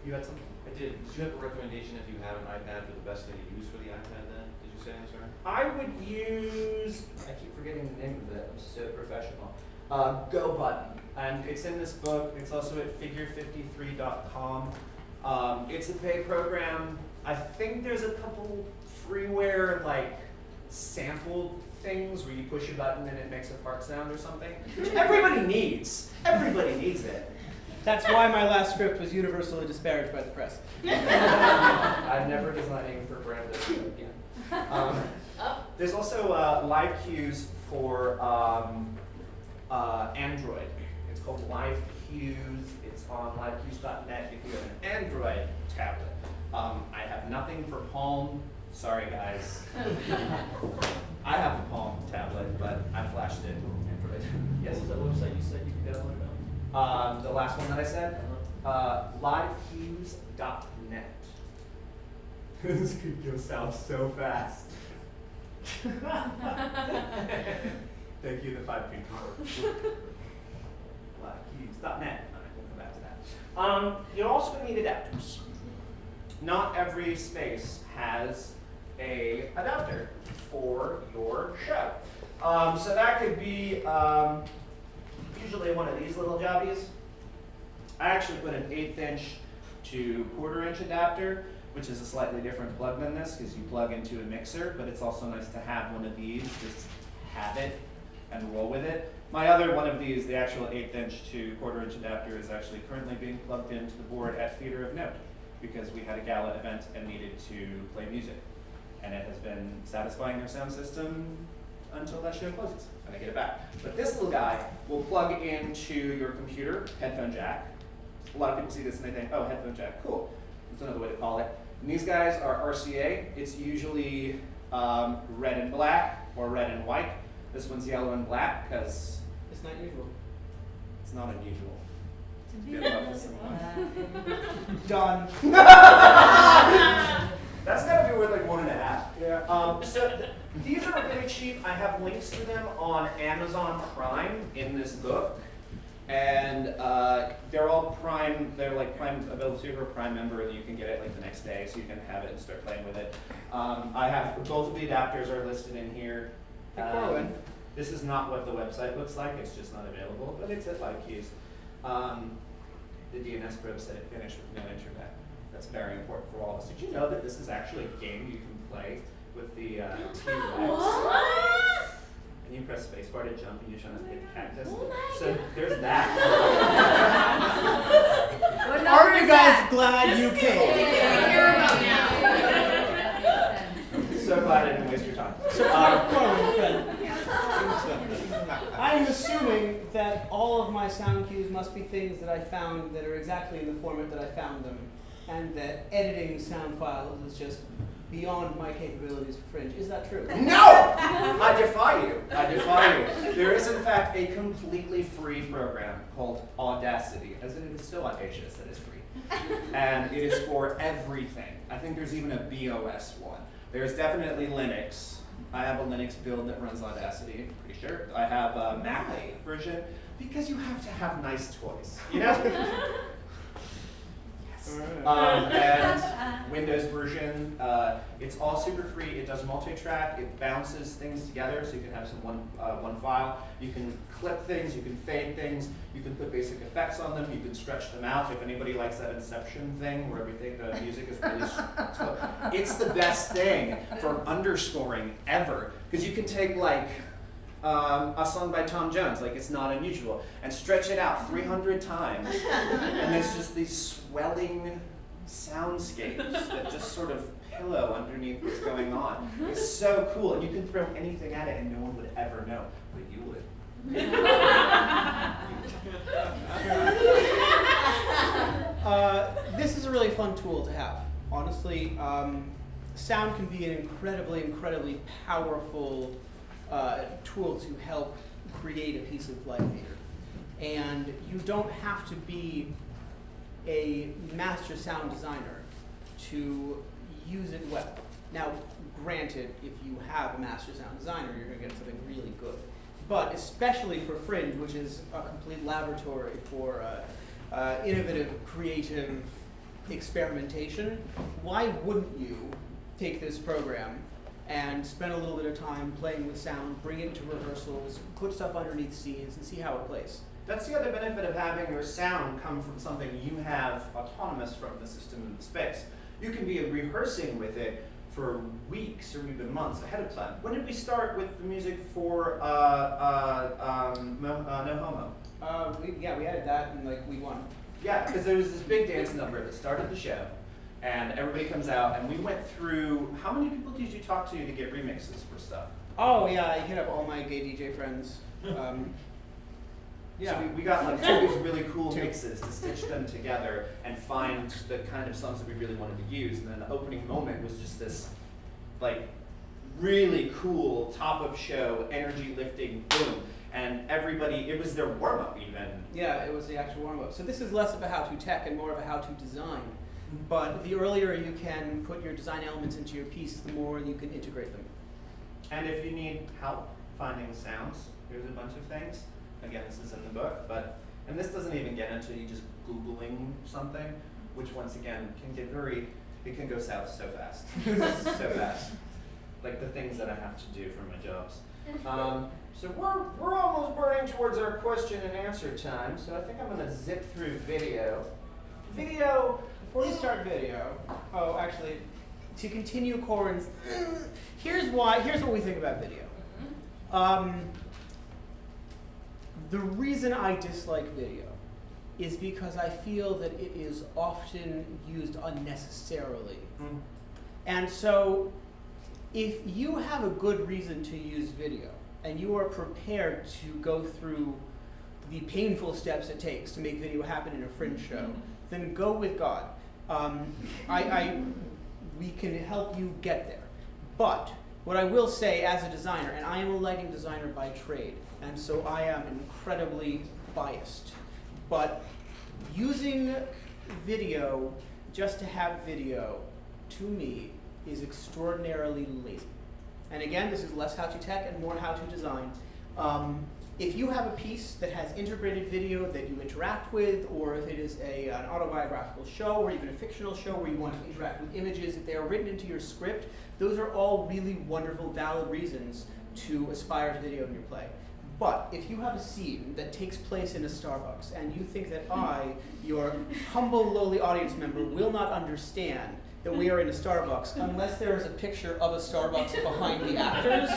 You had something? I did. Did you have a recommendation if you have an iPad for the best thing to use for the iPad then? Did you say, I'm sorry? I would use, I keep forgetting the name of it. I'm so professional. Go button. And it's in this book. It's also at figure53.com. It's a paid program. I think there's a couple freeware, like, sample things where you push a button and it makes a fart sound or something, which everybody needs. Everybody needs it. That's why my last script was universally disparaged by the press. I'm never designing for Brandon again. There's also live cues for Android. It's called Live Cues. It's on livecues.net if you have an Android tablet. I have nothing for Palm. Sorry, guys. I have a Palm tablet, but I flashed it Android. Yes. What was that website you said you could download it on? The last one that I said, livecues.net. This could go south so fast. Thank you, the 5 people. Livecues.net. All right, we'll come back to that. You're also going to need adapters. Not every space has a adapter for your show. So that could be usually one of these little jobbies. I actually put an 1/8 inch to 1/4 inch adapter, which is a slightly different plug than this because you plug into a mixer, but it's also nice to have one of these, just have it and roll with it. My other one of these, the actual 1/8 inch to 1/4 inch adapter, is actually currently being plugged into the board at Theater of Note because we had a gala event and needed to play music. And it has been satisfying their sound system until that show closes and I get it back. But this little guy will plug into your computer, headphone jack. A lot of people see this and they think, oh, headphone jack, cool. That's another way to call it. And these guys are RCA. It's usually red and black or red and white. This one's yellow and black because It's not usual. it's not unusual. Be in love with someone. Done. That's gotta be worth like 1.5. Yeah. These are really cheap. I have links to them on Amazon Prime in this book. And they're all Prime, they're like Prime available to your Prime member and you can get it like the next day so you can have it and start playing with it. I have, both of the adapters are listed in here. Hey, Corwin. This is not what the website looks like, it's just not available, but it's at Live Cues. The DNS probe said it finished with no internet. That's very important for all of us. Did you know that this is actually a game you can play with the T-Rex? What? And you press spacebar to jump and you're trying to hit the cactus. So there's that. Aren't you guys glad you came? So glad I didn't waste your time. So, I'm assuming that all of my sound cues must be things that I found that are exactly in the format that I found them, and that editing sound files is just beyond my capabilities for Fringe. Is that true? No! I defy you. I defy you. There is, in fact, a completely free program called Audacity, as it is so audacious that it's free. And it is for everything. I think there's even a BOS one. There's definitely Linux. I have a Linux build that runs Audacity, I'm pretty sure. I have a Mac version, because you have to have nice toys, you know? Yes. And Windows version, it's all super free. It does multi-track. It bounces things together, so you can have some one file. You can clip things. You can fade things. You can put basic effects on them. You can stretch them out. If anybody likes that Inception thing where everything, the music is really, it's the best thing for underscoring ever, because you can take like a song by Tom Jones, like It's Not Unusual, and stretch it out 300 times, and there's just these swelling soundscapes that just sort of pillow underneath what's going on. It's so cool, and you can throw anything at it and no one would ever know, but you would. This is a really fun tool to have. Honestly, sound can be an incredibly powerful tool to help create a piece of live theater. And you don't have to be a master sound designer to use it well. Now, granted, if you have a master sound designer, you're going to get something really good. But especially for Fringe, which is a complete laboratory for innovative, creative experimentation, why wouldn't you take this program and spend a little bit of time playing with sound, bring it into rehearsals, put stuff underneath scenes, and see how it plays. That's the other benefit of having your sound come from something you have autonomous from the system in the space. You can be rehearsing with it for weeks or even months ahead of time. When did we start with the music for No Homo? We added that in like week 1. Yeah, because there was this big dance number that started the show, and everybody comes out, and we went through, how many people did you talk to get remixes for stuff? Oh yeah, I hit up all my gay DJ friends. Yeah. So we got like 2 of these really cool mixes to stitch them together and find the kind of songs that we really wanted to use. And then the opening moment was just this like really cool top of show, energy lifting boom. And everybody, it was their warm up even. Yeah, it was the actual warm up. So this is less of a how to tech and more of a how to design. But the earlier you can put your design elements into your piece, the more you can integrate them. And if you need help finding sounds, here's a bunch of things. Again, this is in the book, and this doesn't even get into you just Googling something, which once again can get it can go south so fast. So fast. Like the things that I have to do for my jobs. So we're almost burning towards our question and answer time, so I think I'm gonna zip through video. Before you start video, actually, to continue Corwin's, here's what we think about video. The reason I dislike video is because I feel that it is often used unnecessarily. And so, if you have a good reason to use video, and you are prepared to go through the painful steps it takes to make video happen in a Fringe show, then go with God. We can help you get there. But what I will say as a designer, and I am a lighting designer by trade, and so I am incredibly biased, but using video just to have video, to me, is extraordinarily lazy. And again, this is less how to tech and more how to design. If you have a piece that has integrated video that you interact with, or if it is an autobiographical show or even a fictional show where you want to interact with images, if they are written into your script, those are all really wonderful, valid reasons to aspire to video in your play. But if you have a scene that takes place in a Starbucks and you think that I, your humble, lowly audience member, will not understand that we are in a Starbucks unless there is a picture of a Starbucks behind the actors,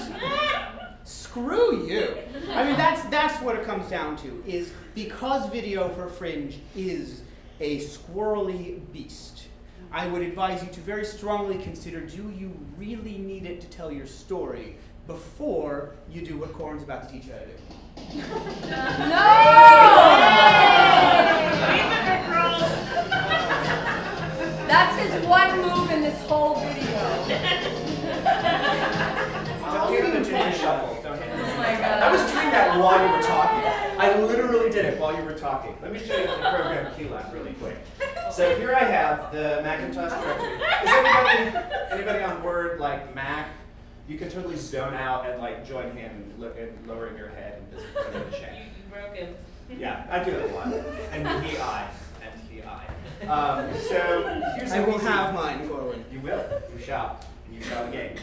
screw you. I mean, that's what it comes down to, is because video for Fringe is a squirrely beast, I would advise you to very strongly consider, do you really need it to tell your story before you do what Corwin's about to teach you how to do. That's his one move in this whole video. Don't hit the ginger shuffle. Don't hit the Oh my God. I was doing that while you were talking. I literally did it while you were talking. Let me show you the program QLab really quick. So here I have the Macintosh directory. Is anybody on Word like Mac? You can totally zone out and like join him in lowering your head and just put it in check. You broke him. Yeah, I do it a lot. And he, I. So here's how I will easy. have mine, Corwin. You will. You shall. You shall again.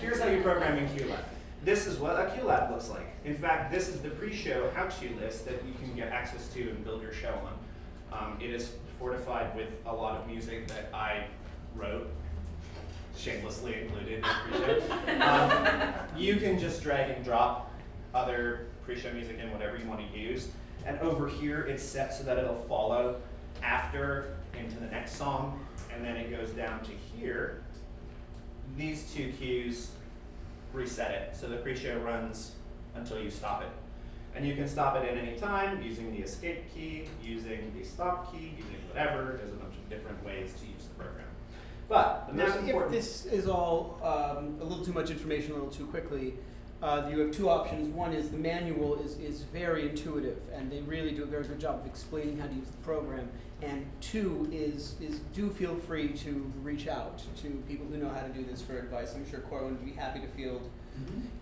Here's how you program in QLab. This is what a QLab looks like. In fact, this is the pre-show how-to list that you can get access to and build your show on. It is fortified with a lot of music that I wrote, shamelessly included in the pre-show. You can just drag and drop other pre-show music in whatever you want to use. And over here, it's set so that it'll follow after into the next song, and then it goes down to here. These two cues reset it, so the pre-show runs until you stop it. And you can stop it at any time using the escape key, using the stop key, using whatever. There's a bunch of different ways to use the program. But the most important... If this is all a little too much information, a little too quickly, you have two options. One is the manual is very intuitive, and they really do a very good job of explaining how to use the program. And two is do feel free to reach out to people who know how to do this for advice. I'm sure Corwin would be happy to field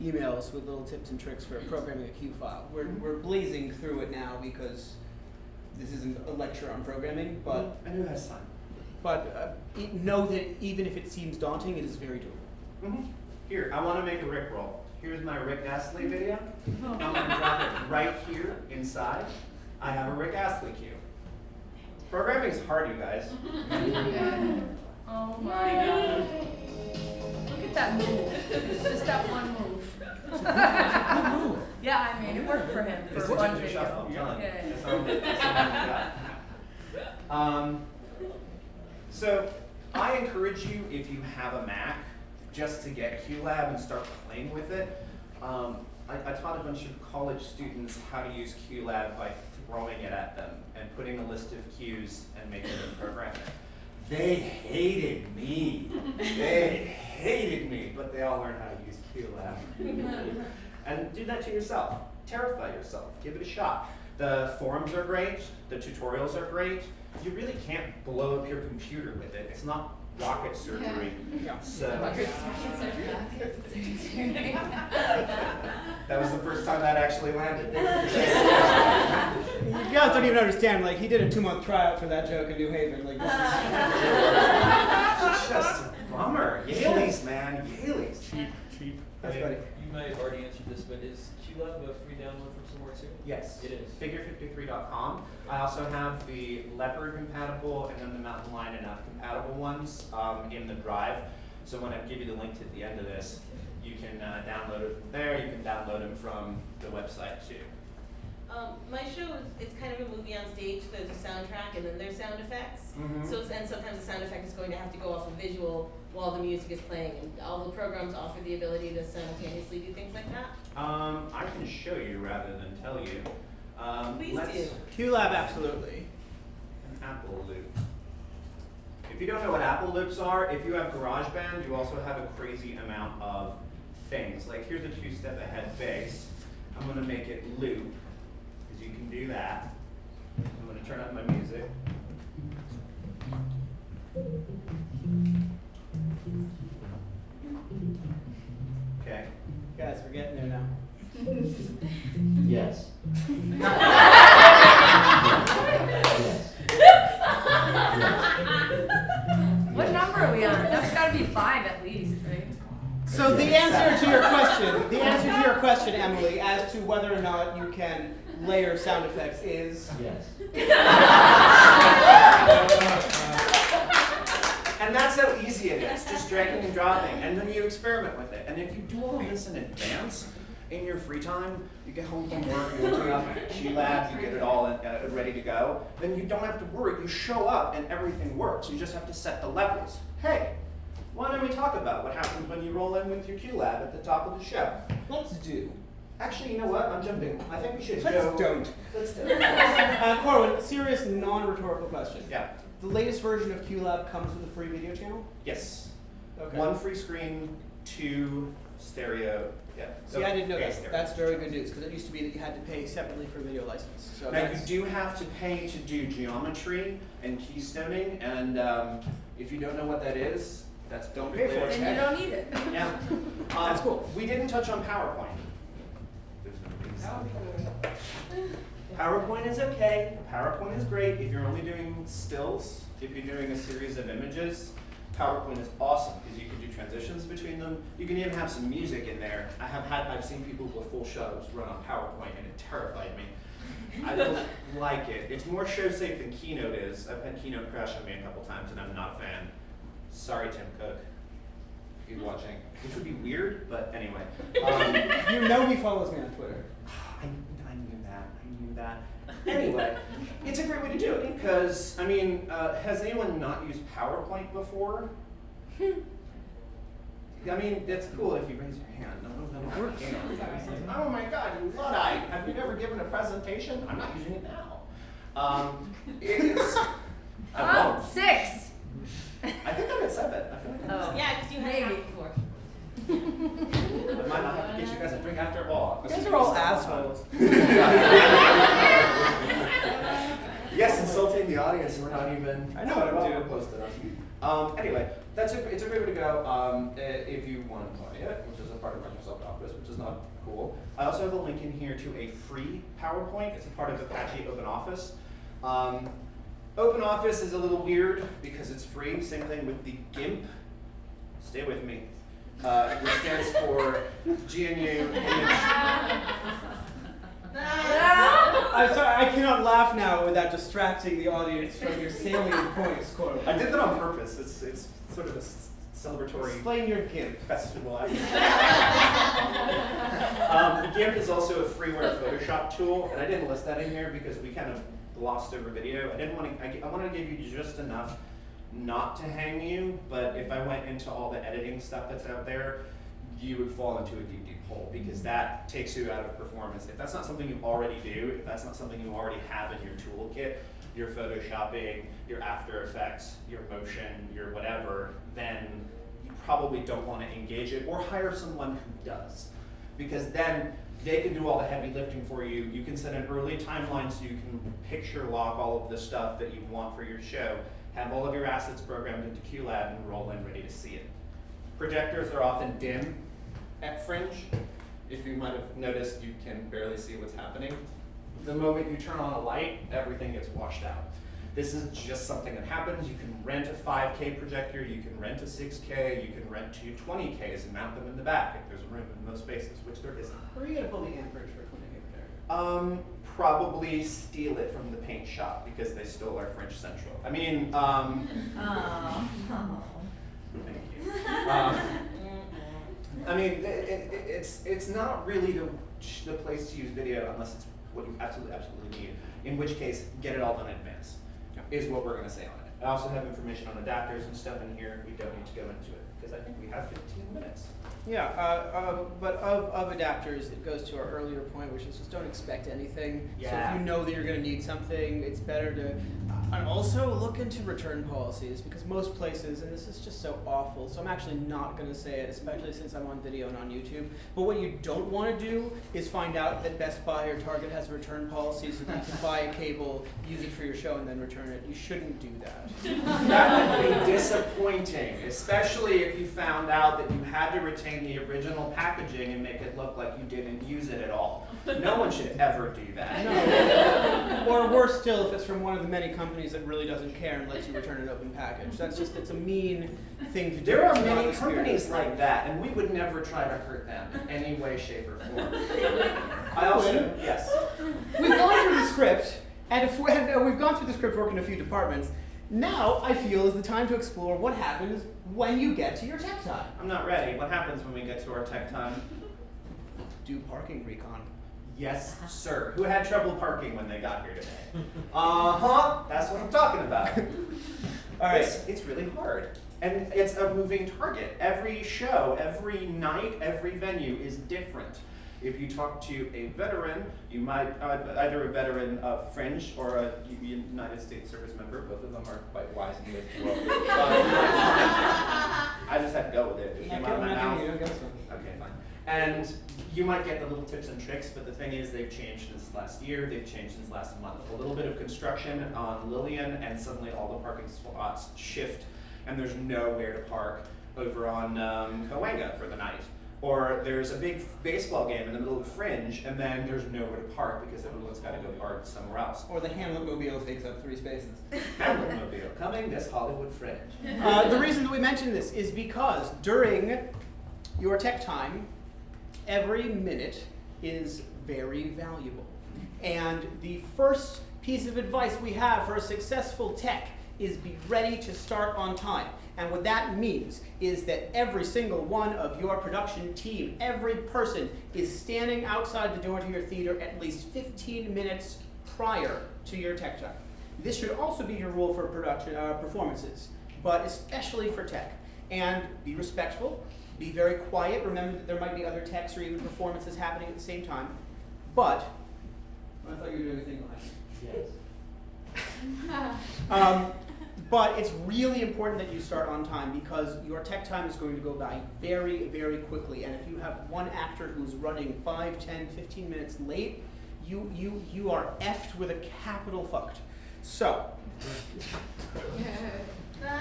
emails with little tips and tricks for programming a Q file. We're blazing through it now because this isn't a lecture on programming, but and who has time? But know that even if it seems daunting, it is very doable. Here, I want to make a Rickroll. Here's my Rick Astley video. I'm going to drop it right here inside. I have a Rick Astley cue. Programming is hard, you guys. Oh my God. Look at that move. It's just that one move. Yeah, I mean, it worked for him It's for a one ginger video. shuffle. I'm telling you. Yeah. That's all we got. So I encourage you, if you have a Mac, just to get QLab and start playing with it. I taught a bunch of college students how to use QLab by throwing it at them and putting a list of cues and making them program it. They hated me. They hated me, but they all learned how to use QLab. And do that to yourself. Terrify yourself. Give it a shot. The forums are great. The tutorials are great. You really can't blow up your computer with it. It's not rocket surgery. Yeah. So that was the first time that actually landed. You guys don't even understand. Like, he did a 2-month tryout for that joke in New Haven. Like, It's just a bummer. Yaleys, man. Yaleys. Cheap. That's funny. You might have already answered this, but is QLab a free download from somewhere too? Yes. It is. Figure53.com. I also have the Leopard compatible and then the Mountain Lion and F compatible ones in the drive. So when I give you the link to the end of this, you can download it from there. You can download them from the website too. My show it's kind of a movie on stage. There's a soundtrack and then there's sound effects. Mhm. So and sometimes the sound effect is going to have to go off a visual while the music is playing. And all the programs offer the ability to simultaneously do things like that. I can show you rather than tell you. Please let's- do. QLab, absolutely. An Apple loop. If you don't know what Apple loops are, if you have GarageBand, you also have a crazy amount of things. Like here's a 2-step ahead bass. I'm going to make it loop, because you can do that. I'm going to turn up my music. Okay. Guys, we're getting there now. Yes. What number are we on? That's gotta be 5 at least, right? So the answer to your question, Emily, as to whether or not you can layer sound effects is Yes. And that's how easy it is, just dragging and dropping, and then you experiment with it. And if you do all this in advance, in your free time, you get home from work, you open up QLab, you get it all ready to go, then you don't have to worry. You show up and everything works. You just have to set the levels. Hey, why don't we talk about what happens when you roll in with your QLab at the top of the show? let's do. Actually, you know what? I'm jumping. I think we should Let's go. don't. Let's do. Corwin, serious, non-rhetorical question. Yeah. The latest version of QLab comes with a free video channel? Yes. Okay. 1 free screen, 2 stereo. Yeah. See, I didn't know that. stereo. That's very good news, because it used to be that you had to pay separately for a video license. So Now you that's- do have to pay to do geometry and keystoning, and if you don't know what that is, that's Don't pay for it. Then you don't need it. Yeah. That's cool. We didn't touch on PowerPoint. There's no reason. PowerPoint is okay. PowerPoint is great if you're only doing stills. If you're doing a series of images, PowerPoint is awesome because you can do transitions between them. You can even have some music in there. I've seen people with full shows run on PowerPoint, and it terrified me. I don't like it. It's more show safe than Keynote is. I've had Keynote crash on me a couple times, and I'm not a fan. Sorry, Tim Cook, if he's watching. Which would be weird, but anyway. You know he follows me on Twitter. I knew that. Anyway, it's a great way to do it because, I mean, has anyone not used PowerPoint before? I mean, that's cool if you raise your hand. No, works. Oh my God, you Luddite! Have you never given a presentation? I'm not using it now. It's. I won't. 6. I think I'm at 7. I feel like I'm at 7. Yeah, because you had Maybe. half before. I might not have to get you guys a drink after a ball. You guys are all assholes. Yes, insulting the audience, we're not even. I know what I'm doing. Close enough. Anyway, it's a great way to go if you want to play it, which is a part of Microsoft Office, which is not cool. I also have a link in here to a free PowerPoint. It's a part of Apache OpenOffice. OpenOffice is a little weird because it's free. Same thing with the GIMP. Stay with me. which stands for GNU Image. I'm sorry, I cannot laugh now without distracting the audience from your salient points, Corwin. I did that on purpose. It's sort of a celebratory Explain your GIMP. festival. GIMP is also a freeware Photoshop tool, and I didn't list that in here because we kind of glossed over video. I wanted to give you just enough not to hang you, but if I went into all the editing stuff that's out there, you would fall into a deep, deep hole because that takes you out of performance. If that's not something you already do, if that's not something you already have in your toolkit, your Photoshopping, your After Effects, your motion, your whatever, then you probably don't want to engage it or hire someone who does. Because then they can do all the heavy lifting for you. You can set an early timeline so you can picture lock all of the stuff that you want for your show, have all of your assets programmed into QLab and roll in ready to see it. Projectors are often dim at Fringe. If you might have noticed, you can barely see what's happening. The moment you turn on a light, everything gets washed out. This is just something that happens. You can rent a 5K projector, you can rent a 6K, you can rent two 20Ks and mount them in the back if there's room in most spaces, which there isn't. Where are you going to pull the amperage for a 20K projector? Probably steal it from the paint shop because they stole our French Central. I mean, thank you. I mean, it's not really the place to use video unless it's what you absolutely need. In which case, get it all done in advance, is what we're going to say on it. I also have information on adapters and stuff in here. We don't need to go into it because I think we have 15 minutes. Yeah, but of adapters, it goes to our earlier point, which is just don't expect anything. Yeah. So if you know that you're going to need something, it's better to, and also look into return policies because most places, and this is just so awful, so I'm actually not going to say it, especially since I'm on video and on YouTube, but what you don't want to do is find out that Best Buy or Target has a return policy so that you can buy a cable, use it for your show, and then return it. You shouldn't do that. That would be disappointing, especially if you found out that you had to retain the original packaging and make it look like you didn't use it at all. No one should ever do that. No. Or worse still, if it's from one of the many companies that really doesn't care and lets you return an open package. That's just, it's a mean thing to do. There are It's not many the spirit. companies like that, and we would never try to hurt them in any way, shape, or form. I also, yes. We've gone through the script, and we've gone through the script working in a few departments. Now, I feel is the time to explore what happens when you get to your tech time. I'm not ready. What happens when we get to our tech time? Do parking recon. Yes, sir. Who had trouble parking when they got here today? That's what I'm talking about. All right. It's really hard. And it's a moving target. Every show, every night, every venue is different. If you talk to a veteran, you might, either a veteran of Fringe or a United States service member, both of them are quite wise in this world. I just had to go with it. It came out of my mouth. Okay, fine. And you might get the little tips and tricks, but the thing is they've changed since last year, they've changed since last month. A little bit of construction on Lillian, and suddenly all the parking spots shift, and there's nowhere to park over on Cahuenga for the night. Or there's a big baseball game in the middle of Fringe, and then there's nowhere to park because everyone's got to go park somewhere else. Or the Hamlet-mobile takes up 3 spaces. Hamlet-mobile, coming this Hollywood Fringe. The reason that we mention this is because during your tech time, every minute is very valuable. And the first piece of advice we have for a successful tech is be ready to start on time. And what that means is that every single one of your production team, every person is standing outside the door to your theater at least 15 minutes prior to your tech time. This should also be your rule for production performances, but especially for tech. And be respectful, be very quiet. Remember that there might be other techs or even performances happening at the same time. But, I thought you were doing a thing like yes. But it's really important that you start on time because your tech time is going to go by very, very quickly. And if you have one actor who's running 5, 10, 15 minutes late, you are effed with a capital fucked. So,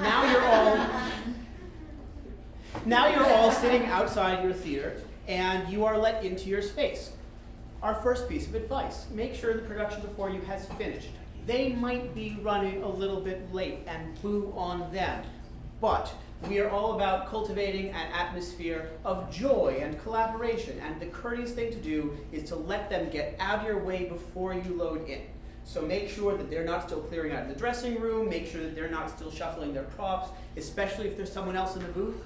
now you're all sitting outside your theater and you are let into your space. Our first piece of advice, make sure the production before you has finished. They might be running a little bit late and boo on them, but We are all about cultivating an atmosphere of joy and collaboration, and the courteous thing to do is to let them get out of your way before you load in. So make sure that they're not still clearing out of the dressing room, make sure that they're not still shuffling their props, especially if there's someone else in the booth.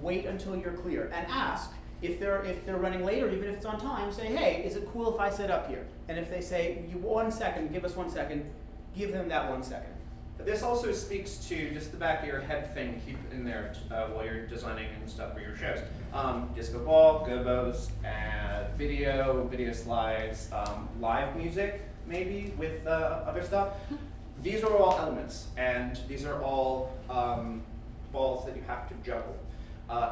Wait until you're clear and ask if they're running late, or even if it's on time, say, hey, is it cool if I sit up here? And if they say, 1 second, give us 1 second, give them that 1 second. But this also speaks to just the back of your head thing, keep in there while you're designing and stuff for your shows. Disco ball, gobos, video slides, live music, maybe with other stuff. These are all elements, and these are all balls that you have to juggle.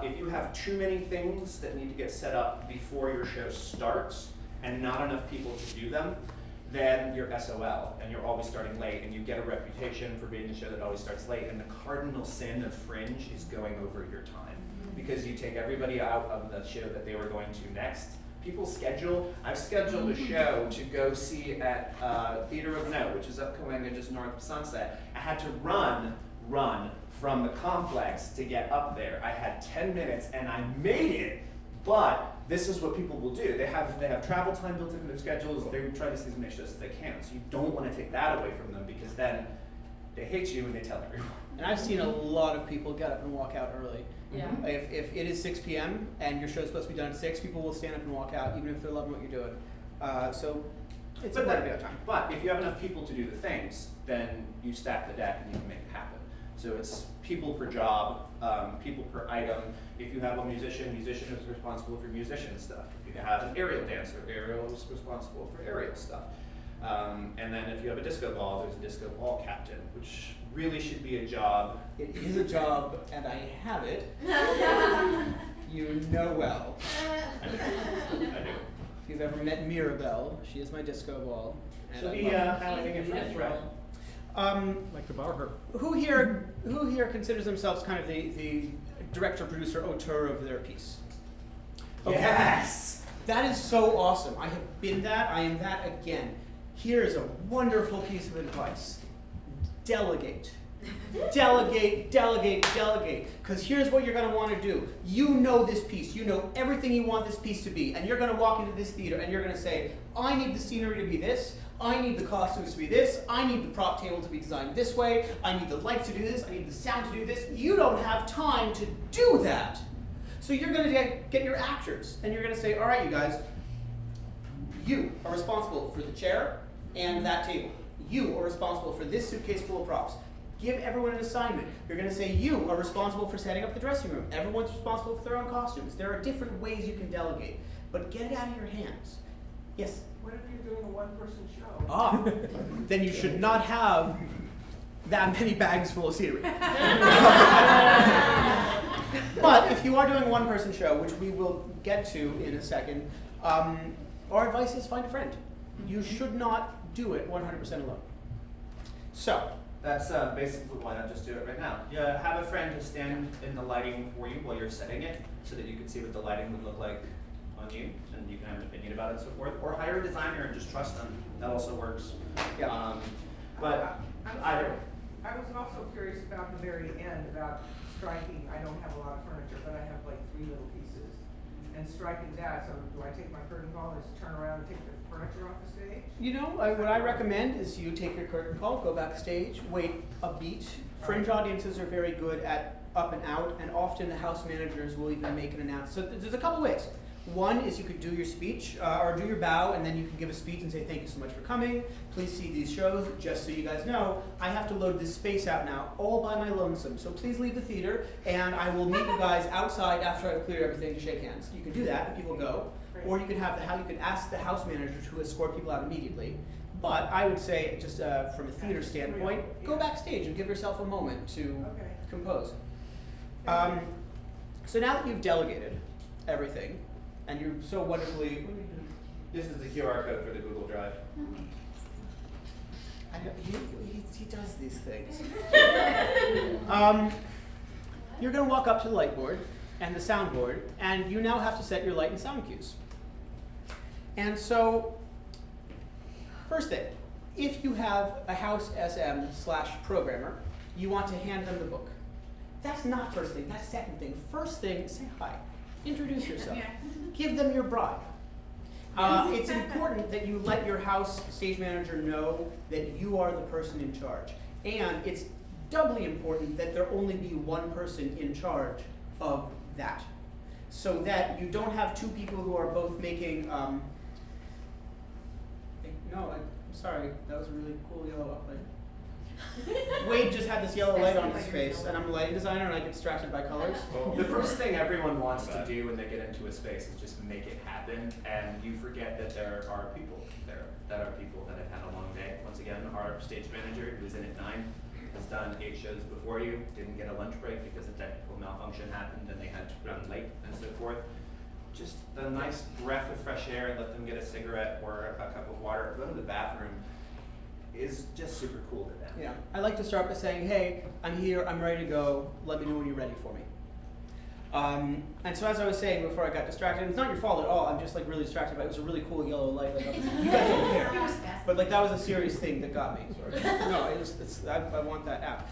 If you have too many things that need to get set up before your show starts, and not enough people to do them, then you're SOL, and you're always starting late, and you get a reputation for being a show that always starts late, and the cardinal sin of Fringe is going over your time, because you take everybody out of the show that they were going to next. People schedule, I've scheduled a show to go see at Theater of Note, which is up Cahuenga just north of Sunset. I had to run from the complex to get up there. I had 10 minutes and I made it, but this is what people will do. They have travel time built into their schedules. They try to see as many shows as they can. So you don't want to take that away from them, because then they hate you and they tell everyone. And I've seen a lot of people get up and walk out early. Yeah. If it is 6 p.m. and your show's supposed to be done at 6, people will stand up and walk out, even if they're loving what you're doing. So it's important to be on time. But if you have enough people to do the things, then you stack the deck and you can make it happen. So it's people per job, people per item. If you have a musician is responsible for musician stuff. If you have an aerial dancer, aerial is responsible for aerial stuff. And then if you have a disco ball, there's a disco ball captain, which really should be a job. It is a job, and I have it. You know well. I do. If you've ever met Mirabelle, she is my disco ball. And She'll I be love her. highlighting it for the thread. Like to borrow her. Who here considers themselves kind of the director, producer, auteur of their piece? Okay. Yes! That is so awesome. I have been that. I am that again. Here is a wonderful piece of advice. Delegate. Delegate, delegate, delegate. Because here's what you're going to want to do. You know this piece. You know everything you want this piece to be. And you're going to walk into this theater and you're going to say, I need the scenery to be this. I need the costumes to be this. I need the prop table to be designed this way. I need the lights to do this. I need the sound to do this. You don't have time to do that. So you're going to get your actors. And you're going to say, all right, you guys, you are responsible for the chair and that table. You are responsible for this suitcase full of props. Give everyone an assignment. You're going to say you are responsible for setting up the dressing room. Everyone's responsible for their own costumes. There are different ways you can delegate, but get it out of your hands. Yes? What if you're doing a one-person show? Ah, then you should not have that many bags full of scenery. But if you are doing a one-person show, which we will get to in a second, our advice is find a friend. You should not do it 100% alone. So, That's basically why not just do it right now. Yeah, have a friend to stand in the lighting for you while you're setting it, so that you can see what the lighting would look like on you, and you can have an opinion about it and so forth. Or hire a designer and just trust them. That also works. yeah. But I'm either. sorry. I was also curious about the very end, about striking. I don't have a lot of furniture, but I have like 3 little pieces. And striking that, so do I take my curtain call and just turn around and take the furniture off the stage? You know, what I recommend is you take your curtain call, go backstage, wait a beat. Fringe audiences are very good at up and out, and often the house managers will even make an announcement. So there's a couple ways. One is you could do your speech, or do your bow, and then you can give a speech and say, thank you so much for coming. Please see these shows. Just so you guys know, I have to load this space out now, all by my lonesome. So please leave the theater, and I will meet you guys outside after I've cleared everything to shake hands. You can do that, and people go. Or you can have you can ask the house manager to escort people out immediately. But I would say, just from a theater standpoint, go backstage and give yourself a moment to compose. So now that you've delegated everything, and you're so wonderfully... This is the QR code for the Google Drive. He does these things. You're going to walk up to the light board and the sound board, and you now have to set your light and sound cues. And so, first thing, if you have a house SM/programmer, you want to hand them the book. That's not first thing, that's second thing. First thing, say hi, introduce yourself, give them your bribe. It's important that you let your house stage manager know that you are the person in charge. And it's doubly important that there only be one person in charge of that. So that you don't have two people who are both making, no, I'm sorry, that was a really cool yellow light. Wade just had this yellow light on his face, and I'm a lighting designer and I get distracted by colors. The first thing everyone wants to do when they get into a space is just make it happen, and you forget that there are people there, that are people that have had a long day. Once again, our stage manager, who was in at 9, has done 8 shows before you, didn't get a lunch break because a technical malfunction happened and they had to run late and so forth. Just a nice breath of fresh air and let them get a cigarette or a cup of water, go to the bathroom, is just super cool to them. Yeah, I like to start by saying, hey, I'm here, I'm ready to go, let me know when you're ready for me. And so as I was saying before I got distracted, it's not your fault at all, I'm just like really distracted by it. It was a really cool yellow light. Like, you guys don't care. But like that was a serious thing that got me. No, I want that app.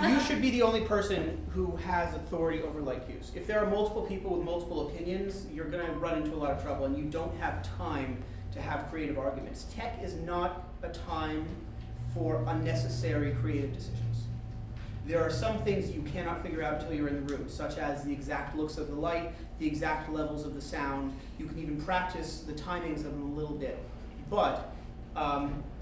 You should be the only person who has authority over light cues. If there are multiple people with multiple opinions, you're gonna run into a lot of trouble and you don't have time to have creative arguments. Tech is not a time for unnecessary creative decisions. There are some things you cannot figure out until you're in the room, such as the exact looks of the light, the exact levels of the sound. You can even practice the timings of them a little bit. But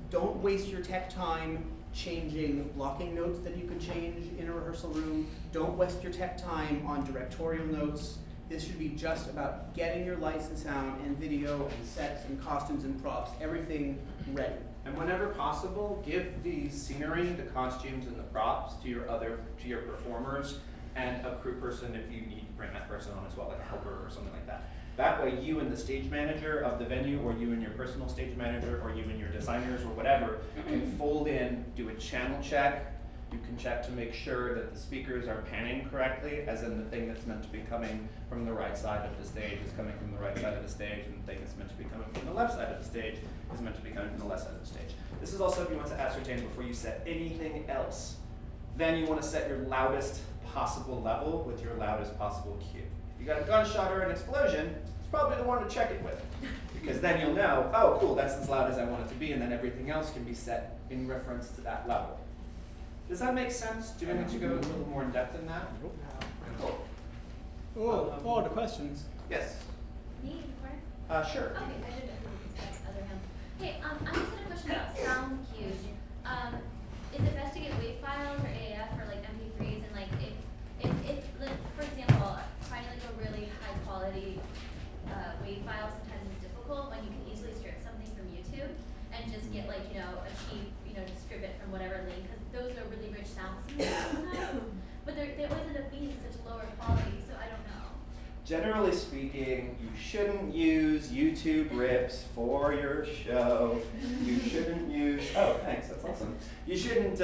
don't waste your tech time changing blocking notes that you could change in a rehearsal room. Don't waste your tech time on directorial notes. This should be just about getting your lights and sound and video and sets and costumes and props, everything ready. And whenever possible, give the scenery, the costumes, and the props to your performers and a crew person if you need to bring that person on as well, like a helper or something like that. That way you and the stage manager of the venue, or you and your personal stage manager, or you and your designers or whatever, can fold in, do a channel check. You can check to make sure that the speakers are panning correctly, as in the thing that's meant to be coming from the right side of the stage is coming from the right side of the stage, and the thing that's meant to be coming from the left side of the stage is meant to be coming from the left side of the stage. This is also if you want to ascertain before you set anything else. Then you want to set your loudest possible level with your loudest possible cue. If you got a gunshot or an explosion, it's probably the one to check it with. Because then you'll know, oh cool, that's as loud as I want it to be, and then everything else can be set in reference to that level. Does that make sense? Do we need to go a little more in depth in that? Cool. Oh, the questions. Yes. Me, Corwin? Sure. Okay, I didn't know other hands. Hey, I just had a question about sound cues. Is it best to get WAV files or AAF or like MP3s? And like if like, for example, finding like a really high quality WAV file sometimes is difficult when you can easily strip something from YouTube and just get like, you know, a cheap, you know, just strip it from whatever link, because those are really rich sounds sometimes. But they always end up being such lower quality, so I don't know. Generally speaking, you shouldn't use YouTube rips for your show. You shouldn't use, oh thanks, that's awesome. You shouldn't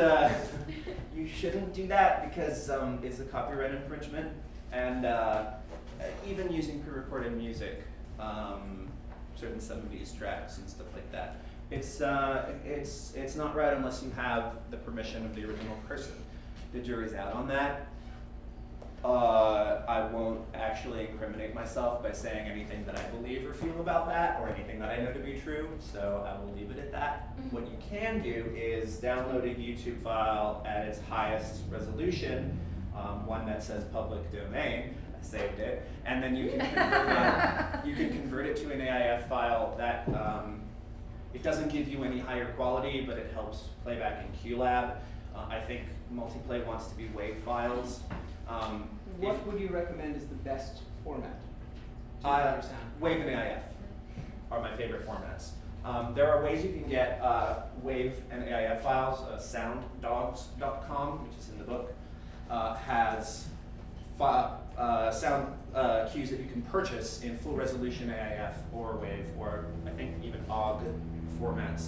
do that because it's a copyright infringement, and even using pre-recorded music, certain 70s tracks and stuff like that. It's not right unless you have the permission of the original person. The jury's out on that. I won't actually incriminate myself by saying anything that I believe or feel about that, or anything that I know to be true, so I will leave it at that. What you can do is download a YouTube file at its highest resolution, one that says public domain. I saved it, and then you can convert it. You can convert it to an AIF file that it doesn't give you any higher quality, but it helps playback in QLab. I think Multiplay wants to be WAV files. What would you recommend is the best format? WAV and AIF are my favorite formats. There are ways you can get WAV and AIF files. Sounddogs.com, which is in the book, has sound cues that you can purchase in full resolution AIF or WAV, or I think even OGG formats.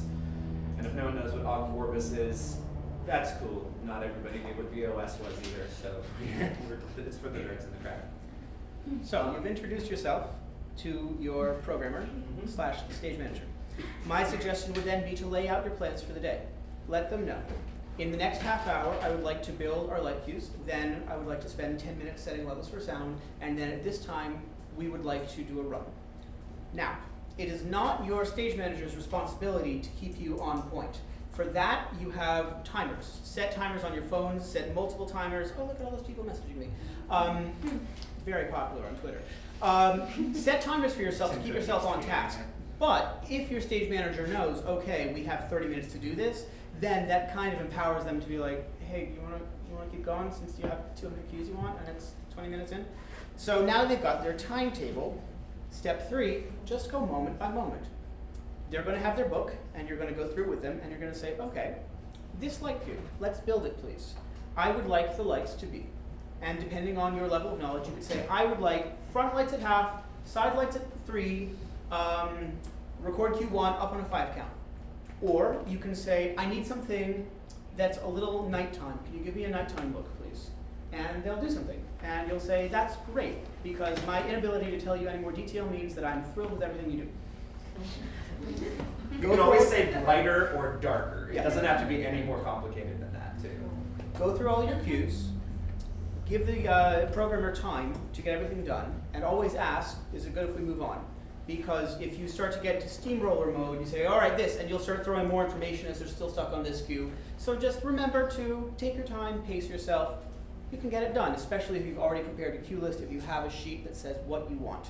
And if no one knows what OGG Vorbis is, that's cool. Not everybody knew what VOS was either, so it's for the nerds in the crowd. So you've introduced yourself to your programmer / stage manager. My suggestion would then be to lay out your plans for the day. Let them know. In the next half hour, I would like to build our light cues. Then I would like to spend 10 minutes setting levels for sound. And then at this time, we would like to do a run. Now, it is not your stage manager's responsibility to keep you on point. For that, you have timers. Set timers on your phones, set multiple timers. Oh, look at all those people messaging me. Very popular on Twitter. Set timers for yourself to keep yourself on task. But if your stage manager knows, okay, we have 30 minutes to do this, then that kind of empowers them to be like, hey, you wanna keep going since you have 200 cues you want and it's 20 minutes in? So now they've got their timetable. Step 3, just go moment by moment. They're gonna have their book and you're gonna go through with them and you're gonna say, okay, this light cue, let's build it please. I would like the lights to be. And depending on your level of knowledge, you could say, I would like front lights at half, side lights at 3, record cue 1 up on a 5 count. Or you can say, I need something that's a little nighttime. Can you give me a nighttime look, please? And they'll do something. And you'll say, that's great, because my inability to tell you any more detail means that I'm thrilled with everything you do. You can always say brighter or darker. It Yeah. doesn't have to be any more complicated than that, too. Go through all your cues, give the programmer time to get everything done, and always ask, is it good if we move on? Because if you start to get into steamroller mode, you say, all right, this, and you'll start throwing more information as they're still stuck on this cue. So just remember to take your time, pace yourself. You can get it done, especially if you've already prepared a cue list, if you have a sheet that says what you want.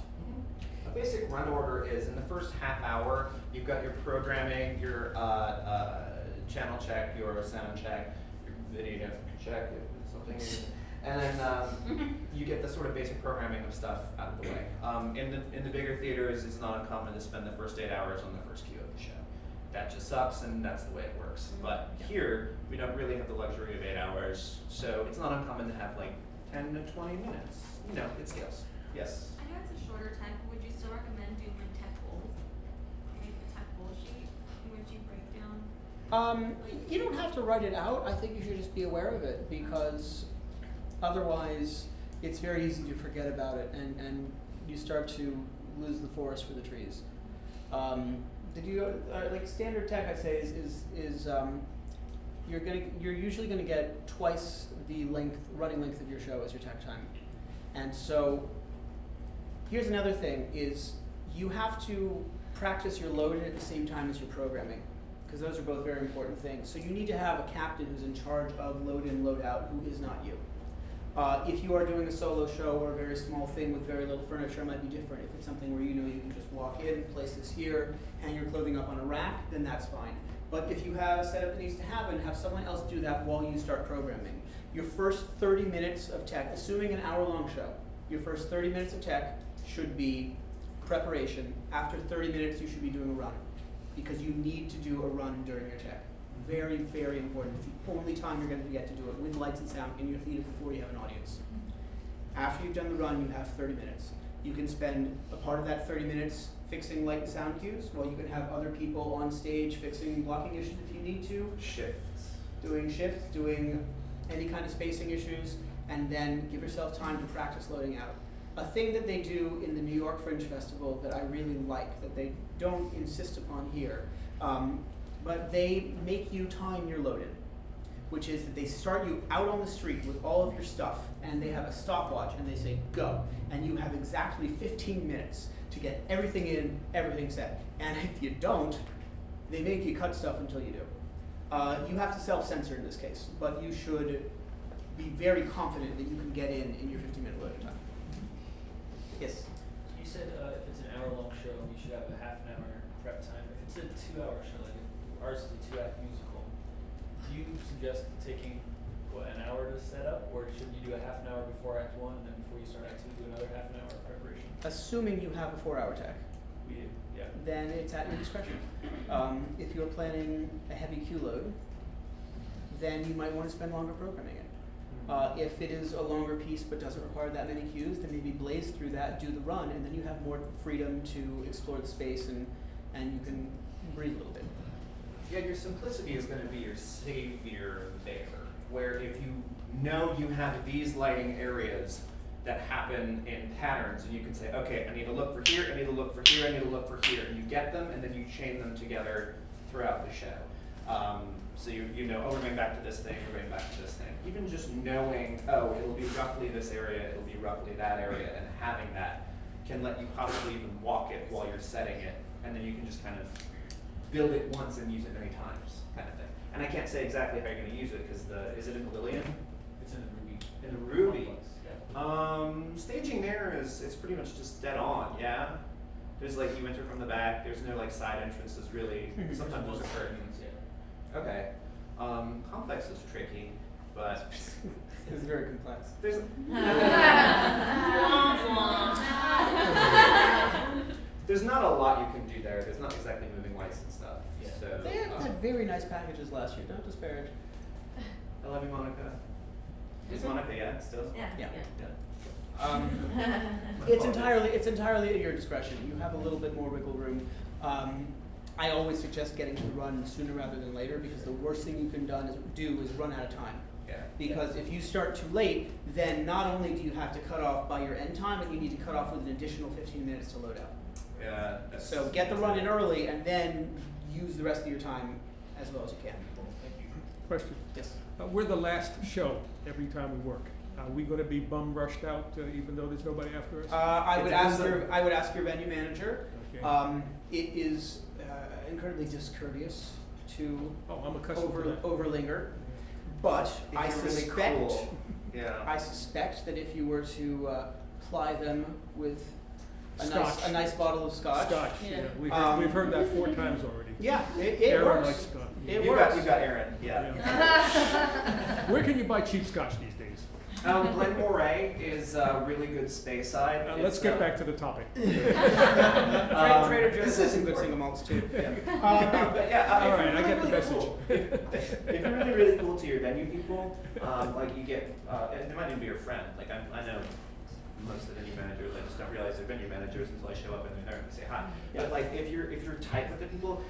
A basic run order is in the first half hour, you've got your programming, your channel check, your sound check, your video check, if something is. And then you get the sort of basic programming of stuff out of the way. In the bigger theaters, it's not uncommon to spend the first 8 hours on the first cue of the show. That just sucks, and that's the way it works. But here, we don't really have the luxury of 8 hours, so it's not uncommon to have like 10 to 20 minutes. You know, it scales. Yes? I know it's a shorter time, but would you still recommend doing like tech goals? Make a tech goal sheet in which you break down? You don't have to write it out. I think you should just be aware of it, because otherwise it's very easy to forget about it, and you start to lose the forest for the trees. Like standard tech, I'd say is you're usually gonna get twice the running length of your show as your tech time. And so here's another thing is you have to practice your load at the same time as your programming, because those are both very important things. So you need to have a captain who's in charge of load in, load out, who is not you. If you are doing a solo show or a very small thing with very little furniture, it might be different. If it's something where you know you can just walk in, place this here, hang your clothing up on a rack, then that's fine. But if you have a setup that needs to happen, have someone else do that while you start programming. Your first 30 minutes of tech, assuming an hour-long show, your first 30 minutes of tech should be preparation. After 30 minutes, you should be doing a run, because you need to do a run during your tech. Very, very important. It's the only time you're going to get to do it with lights and sound in your theater before you have an audience. After you've done the run, you have 30 minutes. You can spend a part of that 30 minutes fixing light and sound cues, while you can have other people on stage fixing blocking issues if you need to. Shifts. Doing any kind of spacing issues, and then give yourself time to practice loading out. A thing that they do in the New York Fringe Festival that I really like, that they don't insist upon here, but they make you time your load-in, which is that they start you out on the street with all of your stuff, and they have a stopwatch, and they say, go. And you have exactly 15 minutes to get everything in, everything set. And if you don't, they make you cut stuff until you do. You have to self-censor in this case, but you should be very confident that you can get in your 15-minute loading time. Yes? You said if it's an hour-long show, you should have a half an hour prep time. If it's a 2-hour show, like ours is a 2-act musical, do you suggest taking, an hour to set up? Or should you do a half an hour before Act 1, and then before you start Act 2, do another half an hour of preparation? Assuming you have a 4-hour tech, We do, yeah. then it's at your discretion. If you're planning a heavy cue load, then you might want to spend longer programming it. If it is a longer piece but doesn't require that many cues, then maybe blaze through that, do the run, and then you have more freedom to explore the space and you can breathe a little bit. Yeah, your simplicity is going to be your savior there, where if you know you have these lighting areas that happen in patterns, and you can say, okay, I need to look for here, I need to look for here, I need to look for here, and you get them, and then you chain them together throughout the show. So you know, oh, we're going back to this thing, we're going back to this thing. Even just knowing, oh, it'll be roughly this area, it'll be roughly that area, and having that can let you possibly even walk it while you're setting it, and then you can just kind of build it once and use it many times, kind of thing. And I can't say exactly how you're going to use it, because is it in the Lillian? It's in the Ruby. In the Ruby. Yeah. Staging there it's pretty much just dead on, yeah? There's like, you enter from the back, there's no like side entrances really, sometimes there's a curtain. Yeah. Okay. Complex is tricky, but It's very complex. there's there's not a lot you can do there. There's not exactly moving lights and stuff. Yeah. So They had very nice packages last year. Don't disparage. I love you, Monica. Is Monica still? Yeah. Yeah. Yeah. It's entirely at your discretion. You have a little bit more wiggle room. I always suggest getting to the run sooner rather than later, because the worst thing you can do is run out of time. Yeah. Because if you start too late, then not only do you have to cut off by your end time, but you need to cut off with an additional 15 minutes to load out. Yeah. So get the run in early and then use the rest of your time as well as you can. Thank you. Question. Yes. We're the last show every time we work. Are we going to be bum rushed out even though there's nobody after us? I would ask your venue manager. Okay. It is incredibly discourteous to I'm accustomed to that. overlinger, but If I you're really suspect cool. Yeah. I suspect that if you were to ply them with a Scotch. nice bottle of scotch. Scotch. Yeah. Yeah. We've heard that 4 times already. Yeah, it Aaron works. likes scotch. It You've works. got Aaron. Yeah. Where can you buy cheap scotch these days? Glen Moray is a really good space side. Let's get back to the topic. Trader Joe's this has is some good important. single malts too. Yeah. But yeah, All if right, you're I get the really message. cool- if you're really, really cool to your venue people, like you get, and it might even be your friend. Like I know most of the venue managers, I just don't realize they're venue managers until I show up and they're there and say hi. But like if you're tight with the people,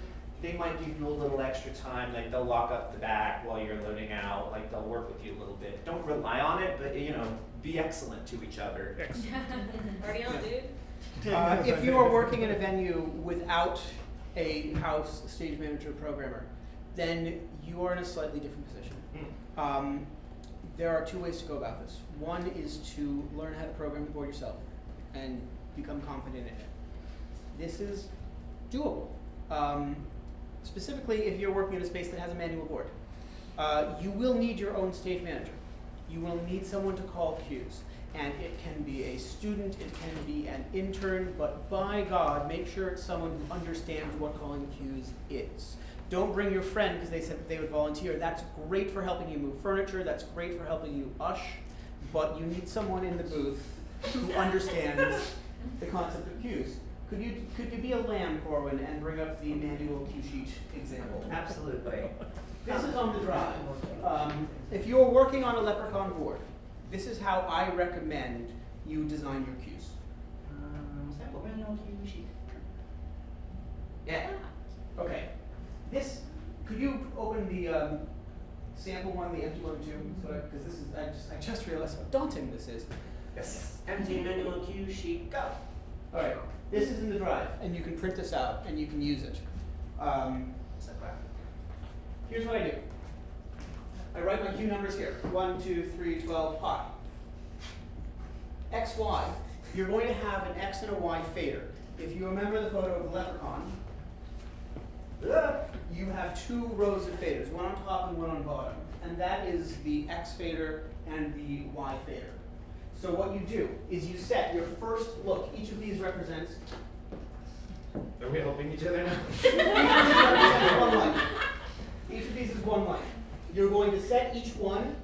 they might give you a little extra time. Like they'll lock up the back while you're loading out. Like they'll work with you a little bit. Don't rely on it, but be excellent to each other. Party on, dude. If you are working in a venue without a house stage manager programmer, then you are in a slightly different position. There are 2 ways to go about this. One is to learn how to program the board yourself and become confident in it. This is doable. Specifically, if you're working in a space that has a manual board, you will need your own stage manager. You will need someone to call cues. And it can be a student, it can be an intern, but by God, make sure it's someone who understands what calling cues is. Don't bring your friend because they said that they would volunteer. That's great for helping you move furniture, that's great for helping you ush, but you need someone in the booth who understands the concept of cues. Could you be a lamb, Corwin, and bring up the manual cue sheet example? Absolutely. This is on the drive. If you're working on a leprechaun board, this is how I recommend you design your cues. Sample manual cue sheet. Yeah. Okay. Could you open the sample one, the empty one too? Because this is, I just realized how daunting this is. Yes. Empty manual cue sheet. Go. All right. This is in the drive, and you can print this out, and you can use it. Here's what I do. I write my cue numbers here. 1, 2, 3, 12, pi. X, Y. You're going to have an X and a Y fader. If you remember the photo of the leprechaun, you have 2 rows of faders, one on top and one on bottom. And that is the X fader and the Y fader. So what you do is you set your first look. Each of these represents. Are we helping each other now? Each of these represents one line. Each of these is one line. You're going to set each one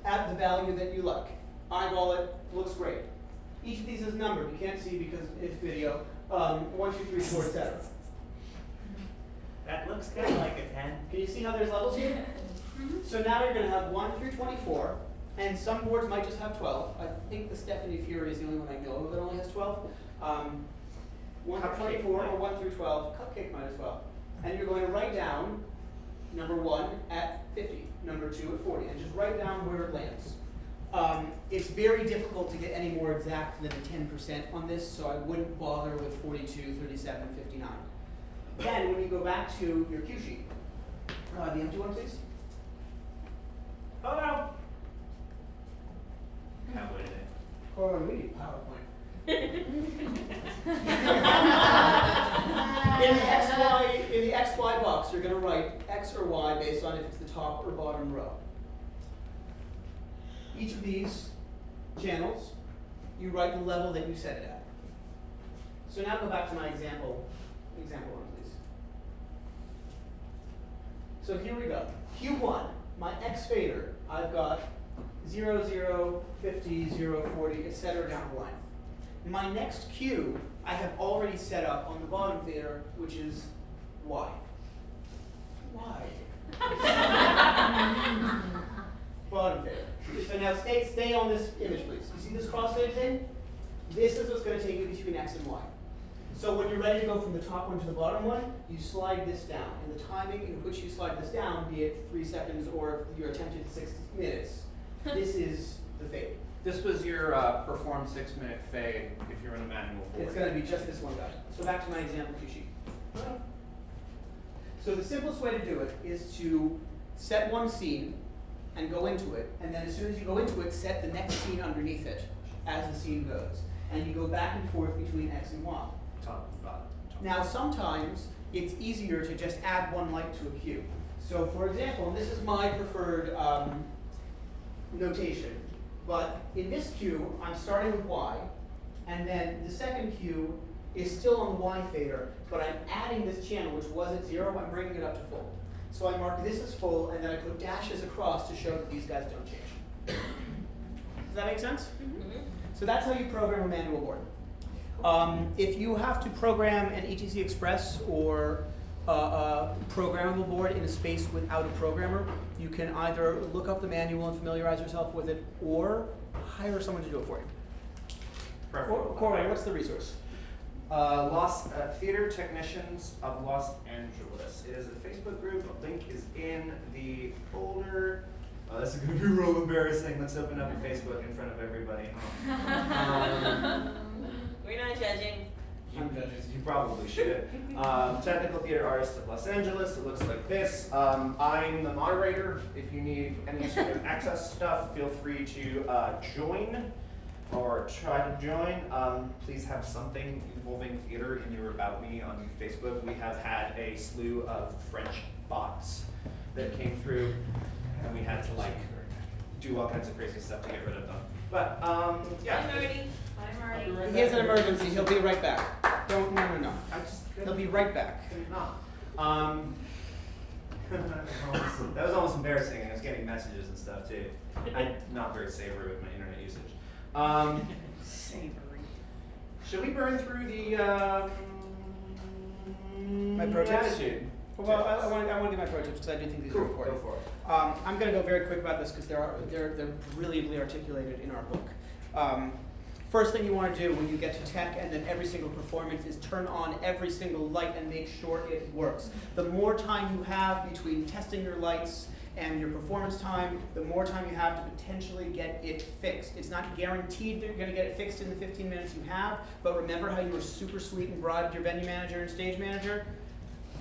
at the value that you like. Eyeball it, looks great. Each of these is numbered. You can't see because it's video. 1, 2, 3, 4, etc. That looks kind of like a 10. Can you see how there's levels here? So now you're going to have 1 through 24, and some boards might just have 12. I think the Stephanie Fury is the only one I know of that only has 12. 1 through 24 or 1 through 12. Cupcake might as well. And you're going to write down number 1 at 50, number 2 at 40, and just write down where it lands. It's very difficult to get any more exact than 10% on this, so I wouldn't bother with 42, 37, 59. Then when you go back to your cue sheet, The empty one, please. Hello. Can't wait today. Corwin, we need PowerPoint. In the XY box, you're going to write X or Y based on if it's the top or bottom row. Each of these channels, you write the level that you set it at. So now go back to my example one, please. So here we go. Q1, my X fader, I've got 0, 0, 50, 0, 40, etc. down the line. My next Q, I have already set up on the bottom fader, which is Y. Why? Bottom fader. So now stay on this image, please. You see this crossfade thing? This is what's going to take you between X and Y. So when you're ready to go from the top one to the bottom one, you slide this down. And the timing in which you slide this down, be it 3 seconds or if you're attempted 60 minutes, this is the fade. This was your perform 6-minute fade if you're in a manual board. It's going to be just this one guy. So back to my example cue sheet. So the simplest way to do it is to set one scene and go into it, and then as soon as you go into it, set the next scene underneath it as the scene goes. And you go back and forth between X and Y. Top, bottom, top. Now sometimes it's easier to just add one light to a cue. So for example, and this is my preferred notation, but in this cue, I'm starting with Y, and then the second cue is still on the Y fader, but I'm adding this channel, which was at 0, I'm bringing it up to full. So I mark this as full, and then I put dashes across to show that these guys don't change. Does that make sense? Mm-hmm. So that's how you program a manual board. If you have to program an ETC Express or a programmable board in a space without a programmer, you can either look up the manual and familiarize yourself with it, or hire someone to do it for you. Perfect. Corwin, what's the resource? Theater Technicians of Los Angeles. It is a Facebook group. A link is in the folder. Oh, this is going to be real embarrassing. Let's open up Facebook in front of everybody. We're not judging. You probably should. Technical Theater Artists of Los Angeles. It looks like this. I'm the moderator. If you need any sort of access stuff, feel free to join or try to join. Please have something involving theater in your About Me on Facebook. We have had a slew of French bots that came through, and we had to do all kinds of crazy stuff to get rid of them. But yeah. Hi, Marty. Hi, Marty. He has an emergency. He'll be right back. Don't. No. He'll be right back. That was almost embarrassing. I was getting messages and stuff too. I'm not very savory with my internet usage. Savory. Should we burn through the My pro tips? attitude? Well, I want to give my pro tips because I do think these are important. Go for it. I'm going to go very quick about this because they're brilliantly articulated in our book. First thing you want to do when you get to tech and then every single performance is turn on every single light and make sure it works. The more time you have between testing your lights and your performance time, the more time you have to potentially get it fixed. It's not guaranteed that you're going to get it fixed in the 15 minutes you have, but remember how you were super sweet and bribed your venue manager and stage manager?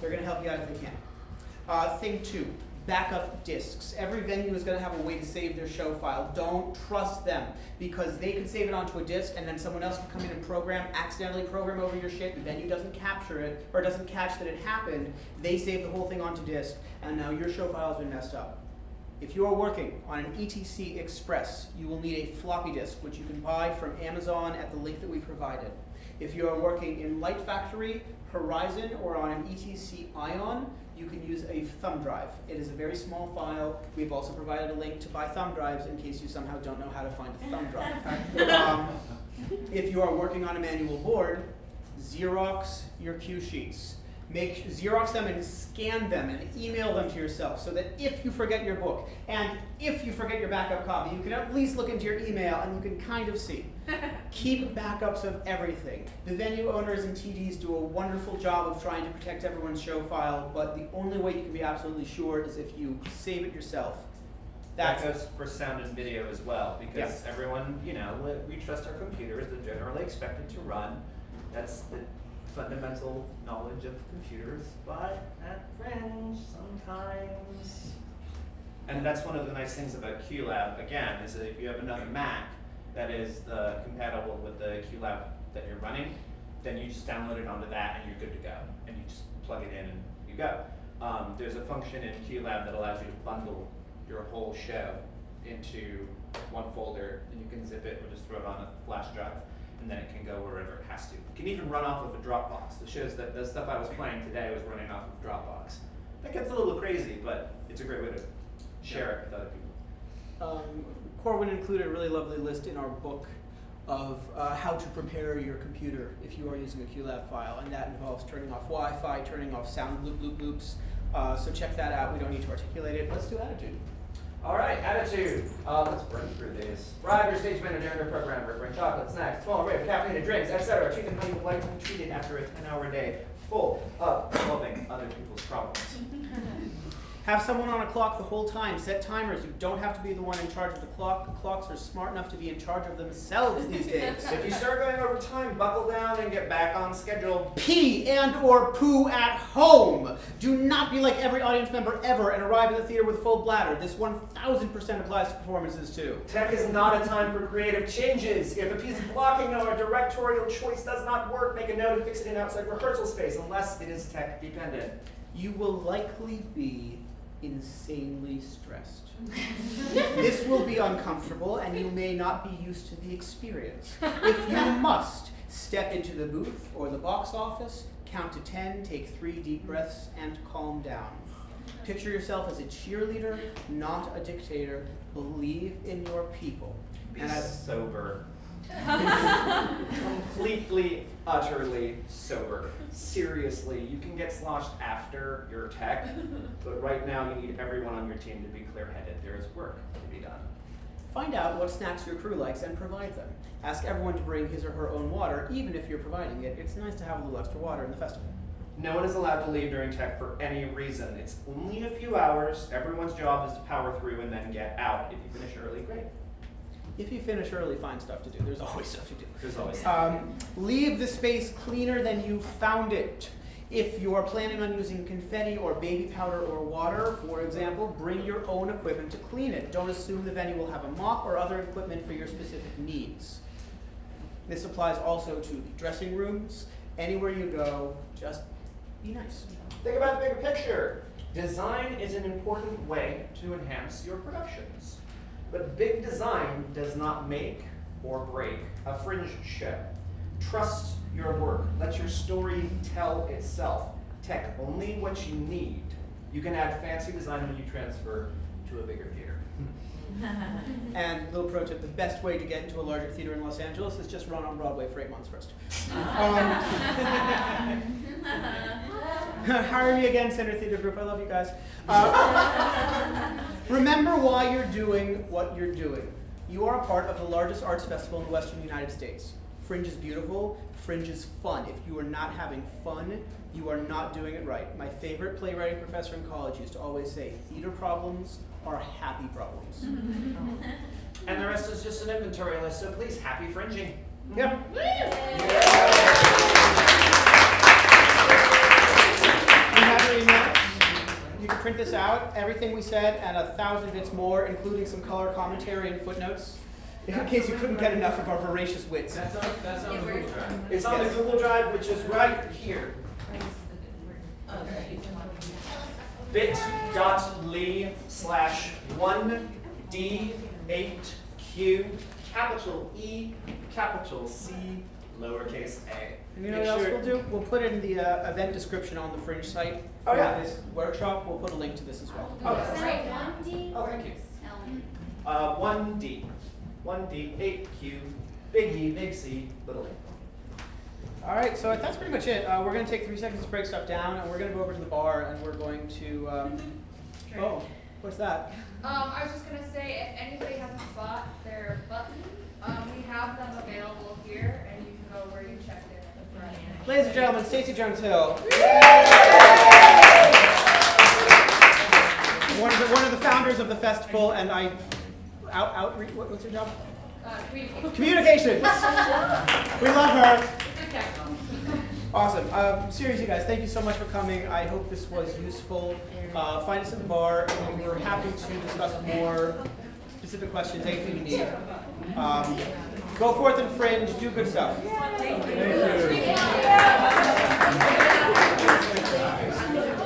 They're going to help you out if they can. Thing 2, backup discs. Every venue is going to have a way to save their show file. Don't trust them because they can save it onto a disc and then someone else can come in and accidentally program over your shit. The venue doesn't capture it or doesn't catch that it happened. They save the whole thing onto disc and now your show file has been messed up. If you are working on an ETC Express, you will need a floppy disk, which you can buy from Amazon at the link that we provided. If you are working in Light Factory, Horizon, or on an ETC Ion, you can use a thumb drive. It is a very small file. We've also provided a link to buy thumb drives in case you somehow don't know how to find a thumb drive. If you are working on a manual board, Xerox your cue sheets. Xerox them and scan them and email them to yourself so that if you forget your book and if you forget your backup copy, you can at least look into your email and you can kind of see. Keep backups of everything. The venue owners and TDs do a wonderful job of trying to protect everyone's show file, but the only way you can be absolutely sure is if you save it yourself. That goes for sound and video as well, because everyone, we trust our computers. They're generally expected to run. That's fundamental knowledge of computers, but at Fringe sometimes. And that's one of the nice things about QLab, again, is that if you have another Mac that is compatible with the QLab that you're running, then you just download it onto that and you're good to go. And you just plug it in and you go. There's a function in QLab that allows you to bundle your whole show into one folder, and you can zip it or just throw it on a flash drive, and then it can go wherever it has to. It can even run off of a Dropbox. The shows that the stuff I was playing today was running off of Dropbox. That gets a little crazy, but it's a great way to share it with other people. Corwin included a really lovely list in our book of how to prepare your computer if you are using a QLab file, and that involves turning off Wi-Fi, turning off sound loops. So check that out. We don't need to articulate it. Let's do attitude. All right, attitude. Let's burn through these. Bribe your stage manager and your programmer. Bring chocolate, snacks, small array of caffeinated drinks, etc. Treat them how you would like to be treated after a 10-hour day full of solving other people's problems. Have someone on a clock the whole time. Set timers. You don't have to be the one in charge of the clock. The clocks are smart enough to be in charge of themselves these days. If you start going over time, buckle down and get back on schedule. Pee and or poo at home. Do not be like every audience member ever and arrive at the theater with a full bladder. This 1000% applies to performances too. Tech is not a time for creative changes. If a piece of blocking or a directorial choice does not work, make a note and fix it in outside rehearsal space, unless it is tech dependent. You will likely be insanely stressed. This will be uncomfortable and you may not be used to the experience. If you must, step into the booth or the box office, count to 10, take 3 deep breaths, and calm down. Picture yourself as a cheerleader, not a dictator. Believe in your people. Be sober. Completely, utterly sober. Seriously, you can get sloshed after your tech, but right now you need everyone on your team to be clear-headed. There is work to be done. Find out what snacks your crew likes and provide them. Ask everyone to bring his or her own water, even if you're providing it. It's nice to have a little extra water in the festival. No one is allowed to leave during tech for any reason. It's only a few hours. Everyone's job is to power through and then get out. If you finish early, great. If you finish early, find stuff to do. There's always stuff to do. There's always leave the space cleaner than you found it. If you are planning on using confetti or baby powder or water, for example, bring your own equipment to clean it. Don't assume the venue will have a mop or other equipment for your specific needs. This applies also to dressing rooms. Anywhere you go, just be nice. Think about the bigger picture. Design is an important way to enhance your productions. But big design does not make or break a Fringe show. Trust your work. Let your story tell itself. Tech only what you need. You can add fancy design when you transfer to a bigger theater. And little pro tip, the best way to get into a larger theater in Los Angeles is just run on Broadway for 8 months first. Hire me again, Center Theater Group. I love you guys. Remember why you're doing what you're doing. You are a part of the largest arts festival in the Western United States. Fringe is beautiful. Fringe is fun. If you are not having fun, you are not doing it right. My favorite playwriting professor in college used to always say, theater problems are happy problems. And the rest is just an inventory list, so please, happy fringing. Yep. You have your email. You can print this out, everything we said, and 1,000 bits more, including some color commentary and footnotes, in case you couldn't get enough of our voracious wits. That's on the Google Drive. It's on the Google Drive, which is right here. bit.ly/1D8Q, capital E, capital C, lowercase a. And you know what else we'll do? We'll put it in the event description on the Fringe site for this workshop. We'll put a link to this as well. Oh, Sorry, 1D? Oh, thank you. L. 1D. 1D, 8Q, big E, big C, little e. All right, so that's pretty much it. We're going to take 3 seconds to break stuff down, and we're going to go over to the bar, and we're going to, oh, what's that? I was just going to say, if anybody hasn't bought their button, we have them available here, and you can go where you checked in at the front. Ladies and gentlemen, Stacey Jones-Hill. One of the founders of the festival, and what's your job? Communication. Communications. We love her. It's okay. Awesome. Seriously, guys, thank you so much for coming. I hope this was useful. Find us at the bar, and we're happy to discuss more specific questions, anything you need. Go forth and Fringe, do good stuff. Thank you. Thank you.